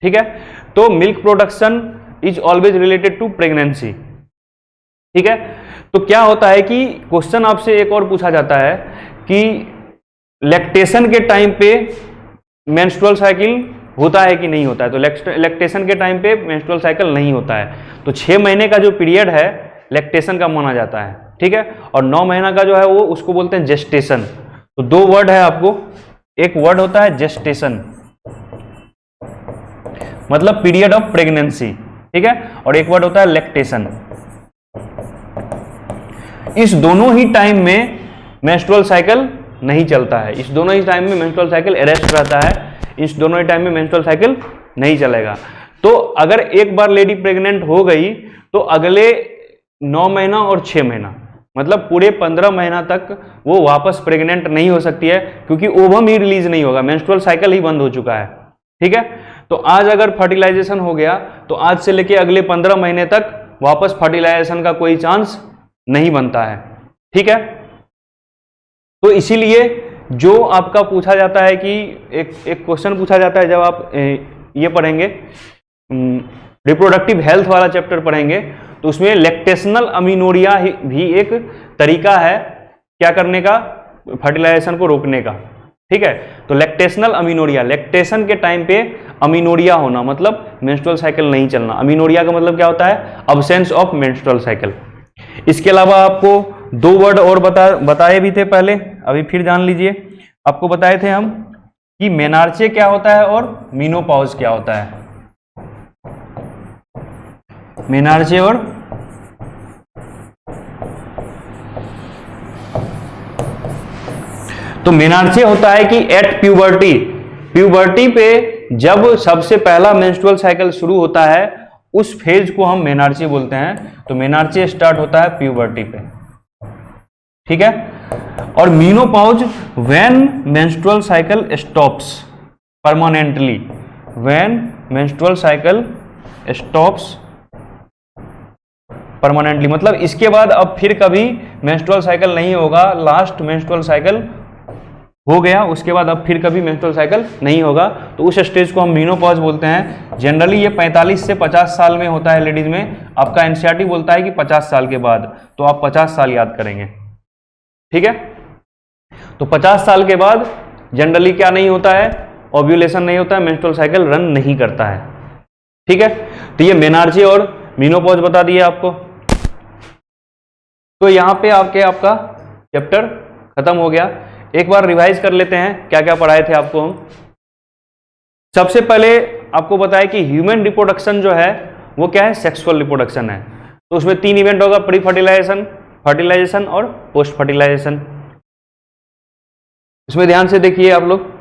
ठीक है, तो milk production is always related to pregnancy. ठीक है, तो क्या होता है कि क्वेश्चन आपसे एक और पूछा जाता है कि लैक्टेशन के टाइम पे मेंस्ट्रुअल साइकिल होता है कि नहीं होता है। तो लैक्टेशन के टाइम पे मेंस्ट्रुअल साइकिल नहीं होता है। तो 6 महीने का जो पीरियड है लैक्टेशन का माना जाता है। ठीक है, और 9 महीना का जो है वो उसको बोलते हैं जेस्टेशन। तो 2 वर्ड है आपको, एक वर्ड होता है जेस्टेशन, मतलब पीरियड ऑफ प्रेगनेंसी। ठीक है, और एक वर्ड होता है लैक्टेशन। इस दोनों ही टाइम में मेंस्ट्रुअल साइकिल नहीं चलता है। इस दोनों ही टाइम में मेंस्ट्रुअल साइकिल अरेस्ट रहता है। इस दोनों ही टाइम में मेंस्ट्रुअल साइकिल नहीं चलेगा। तो अगर एक बार लेडी प्रेग्नेंट हो गई तो अगले 9 महीना और 6 महीना, मतलब पूरे 15 महीना तक वो वापस प्रेग्नेंट नहीं हो सकती है, क्योंकि ओवम ही रिलीज नहीं होगा, मेंस्ट्रुअल साइकिल ही बंद हो चुका है। ठीक है, तो आज अगर फर्टिलाइजेशन हो गया तो आज से लेके अगले 15 महीने तक वापस फर्टिलाइजेशन का कोई चांस नहीं बनता है। ठीक है, तो इसीलिए जो आपका पूछा जाता है कि एक क्वेश्चन पूछा जाता है जब आप ये पढ़ेंगे रिप्रोडक्टिव हेल्थ वाला चैप्टर पढ़ेंगे, तो उसमें लैक्टेशनल अमीनोरिया भी एक तरीका है क्या करने का, फर्टिलाइजेशन को रोकने का। ठीक है, तो लैक्टेशनल अमीनोरिया, लैक्टेशन के टाइम पे अमीनोरिया होना मतलब मेंस्ट्रुअल साइकिल नहीं चलना। अमीनोरिया का मतलब क्या होता है, अब्सेंस ऑफ मेंस्ट्रुअल साइकिल। इसके अलावा आपको 2 वर्ड और बताए भी थे पहले, अभी फिर जान लीजिए। आपको बताए थे हम कि मेनार्चे क्या होता है और मीनोपॉज क्या होता है। मेनार्चे और तो मेनार्चे होता है कि एट प्यूबर्टी, प्यूबर्टी पे जब सबसे पहला मेंस्ट्रुअल साइकिल शुरू होता है उस फेज को हम मेनार्चे बोलते हैं। तो मेनार्चे स्टार्ट होता है प्यूबर्टी पे। ठीक है, और menopause when menstrual cycle stops permanently, when menstrual cycle stops permanently, मतलब इसके बाद अब फिर कभी मेंस्ट्रुअल साइकिल नहीं होगा, लास्ट मेंस्ट्रुअल साइकिल हो गया उसके बाद अब फिर कभी मेंस्ट्रुअल साइकिल नहीं होगा, तो उस स्टेज को हम मीनोपॉज बोलते हैं। जनरली ये 45 से 50 साल में होता है लेडीज में। आपका एनसीईआरटी बोलता है कि 50 साल के बाद, तो आप 50 साल याद करेंगे। ठीक है, तो 50 साल के बाद जनरली क्या नहीं होता है, ओव्यूलेशन नहीं होता है, मेंस्ट्रुअल साइकिल रन नहीं करता है। ठीक है, तो ये मेनार्चे और मीनोपॉज बता दिए आपको। तो यहां पे आपका चैप्टर खत्म हो गया। एक बार रिवाइज कर लेते हैं क्या क्या पढ़ाए थे आपको हम। सबसे पहले आपको बताया कि ह्यूमन रिप्रोडक्शन जो है वो क्या है, सेक्सुअल रिप्रोडक्शन है। तो उसमें 3 इवेंट होगा, प्री फर्टिलाइजेशन, फर्टिलाइजेशन और पोस्ट फर्टिलाइजेशन। इसमें ध्यान से देखिए आप लोग।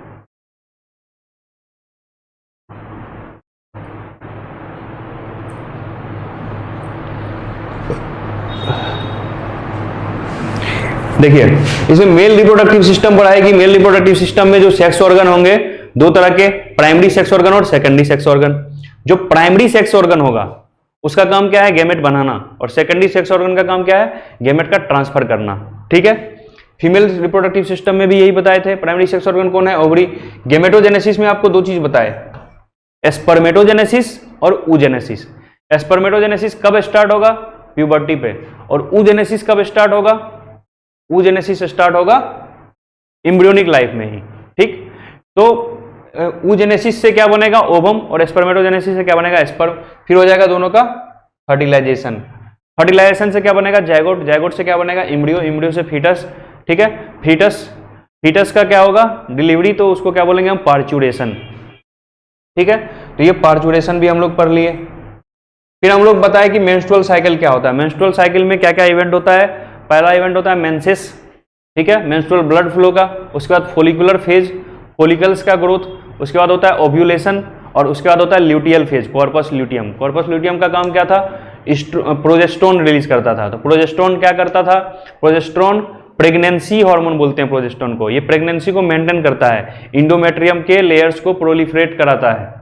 देखिए इसमें मेल रिप्रोडक्टिव सिस्टम पढ़ा है कि मेल रिप्रोडक्टिव सिस्टम में जो सेक्स ऑर्गन होंगे 2 तरह के, प्राइमरी सेक्स ऑर्गन और सेकेंडरी सेक्स ऑर्गन। जो प्राइमरी सेक्स ऑर्गन होगा उसका काम क्या है, गैमेट बनाना, और सेकेंडरी सेक्स ऑर्गन का काम क्या है, गैमेट का ट्रांसफर करना। ठीक है, फीमेल रिप्रोडक्टिव सिस्टम में भी यही बताए थे। प्राइमरी सेक्स ऑर्गन कौन है, ओवरी। गैमेटोजेनेसिस में आपको 2 चीज बताए, स्पर्मेटोजेनेसिस और ऊजेनेसिस। स्पर्मेटोजेनेसिस कब स्टार्ट होगा, प्यूबर्टी पे, और ऊजेनेसिस कब स्टार्ट होगा, ऊजेनेसिस स्टार्ट होगा एम्ब्रियोनिक लाइफ में ही। ठीक, तो ऊजेनेसिस से क्या बनेगा, ओवम, और स्पर्मेटोजेनेसिस से क्या बनेगा, स्पर्म। फिर हो जाएगा दोनों का फर्टिलाइजेशन। फर्टिलाइजेशन से क्या बनेगा, जायगोट, जायगोट से क्या बनेगा, एम्ब्रियो, एम्ब्रियो से फीटस। ठीक है, फीटस, फीटस का क्या होगा, डिलीवरी, तो उसको क्या बोलेंगे हम, पार्चुरेशन। ठीक है, तो ये पार्चुरेशन भी हम लोग पढ़ लिए। फिर हम लोग बताए कि मेंस्ट्रुअल साइकिल क्या होता है। मेंस्ट्रुअल साइकिल में क्या क्या इवेंट होता है। पहला इवेंट होता है मेंसेस, ठीक है, मेंस्ट्रुअल ब्लड फ्लो का। उसके बाद फोलिकुलर फेज, फोलिकल्स का ग्रोथ। उसके बाद होता है ओव्यूलेशन, और उसके बाद होता है luteal phase, corpus luteum. Corpus luteum का काम क्या था, प्रोजेस्टेरोन रिलीज करता था। तो प्रोजेस्टेरोन क्या करता था, प्रोजेस्टेरोन प्रेगनेंसी हार्मोन बोलते हैं प्रोजेस्टेरोन को। ये प्रेगनेंसी को मेंटेन करता है, इंडोमेट्रियम के लेयर्स को प्रोलिफरेट कराता है।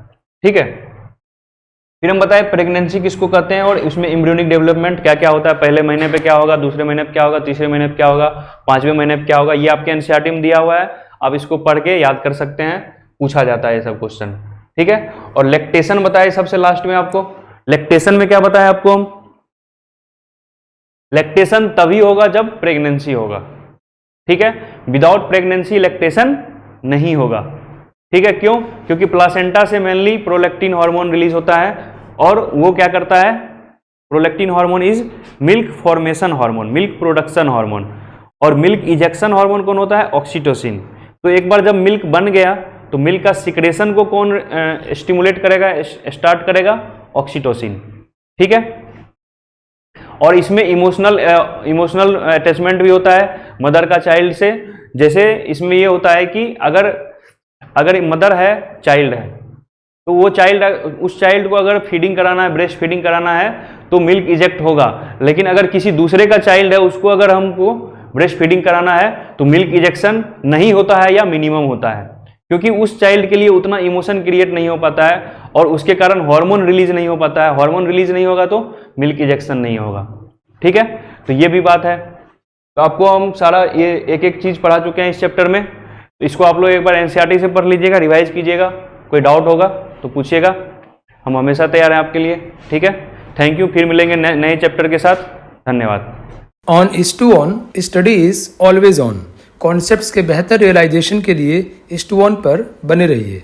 ठीक है, फिर हम बताएं प्रेगनेंसी किसको कहते हैं और इसमें एम्ब्रियोनिक डेवलपमेंट क्या क्या होता है। पहले महीने पे क्या होगा, दूसरे महीने पे क्या होगा, तीसरे महीने पे क्या होगा, 5वें महीने पे क्या होगा। ये आपके एनसीईआरटी में दिया हुआ है, आप इसको पढ़ के याद कर सकते हैं, पूछा जाता है ये सब क्वेश्चन। ठीक है, और लैक्टेशन बताए सबसे लास्ट में आपको। लैक्टेशन में क्या बताया आपको हम, लैक्टेशन तभी होगा जब प्रेगनेंसी होगा। ठीक है, विदाउट प्रेगनेंसी लैक्टेशन नहीं होगा। ठीक है, क्यों, क्योंकि प्लासेंटा से मेनली प्रोलैक्टिन हार्मोन रिलीज होता है, और वो क्या करता है, prolactin hormone is milk formation hormone, milk production hormone. और मिल्क इजेक्शन हार्मोन कौन होता है, ऑक्सीटोसिन। तो एक बार जब मिल्क बन गया तो मिल्क का सिक्रेशन को कौन स्टिमुलेट करेगा, स्टार्ट करेगा, ऑक्सीटोसिन। ठीक है, और इसमें इमोशनल अटैचमेंट भी होता है मदर का चाइल्ड से। जैसे इसमें ये होता है कि अगर मदर है, चाइल्ड है, तो वो चाइल्ड, उस चाइल्ड को अगर फीडिंग कराना है, ब्रेस्ट फीडिंग कराना है, तो मिल्क इजेक्ट होगा। लेकिन अगर किसी दूसरे का चाइल्ड है, उसको अगर हमको ब्रेस्ट फीडिंग कराना है, तो मिल्क इजेक्शन नहीं होता है या मिनिमम होता है। क्योंकि उस चाइल्ड के लिए उतना इमोशन क्रिएट नहीं हो पाता है और उसके कारण हार्मोन रिलीज नहीं हो पाता है। हार्मोन रिलीज नहीं होगा तो मिल्क इजेक्शन नहीं होगा। ठीक है, तो ये भी बात है। तो आपको हम सारा ये एक एक चीज पढ़ा चुके हैं इस चैप्टर में। तो इसको आप लोग एक बार एनसीईआरटी से पढ़ लीजिएगा, रिवाइज कीजिएगा। कोई डाउट होगा तो पूछिएगा, हम हमेशा तैयार हैं आपके लिए। ठीक है, थैंक यू। फिर मिलेंगे नए चैप्टर के साथ। धन्यवाद। On IS2ON study is always on. Concepts के बेहतर रियलाइजेशन के लिए IS2ON पर बने रहिए।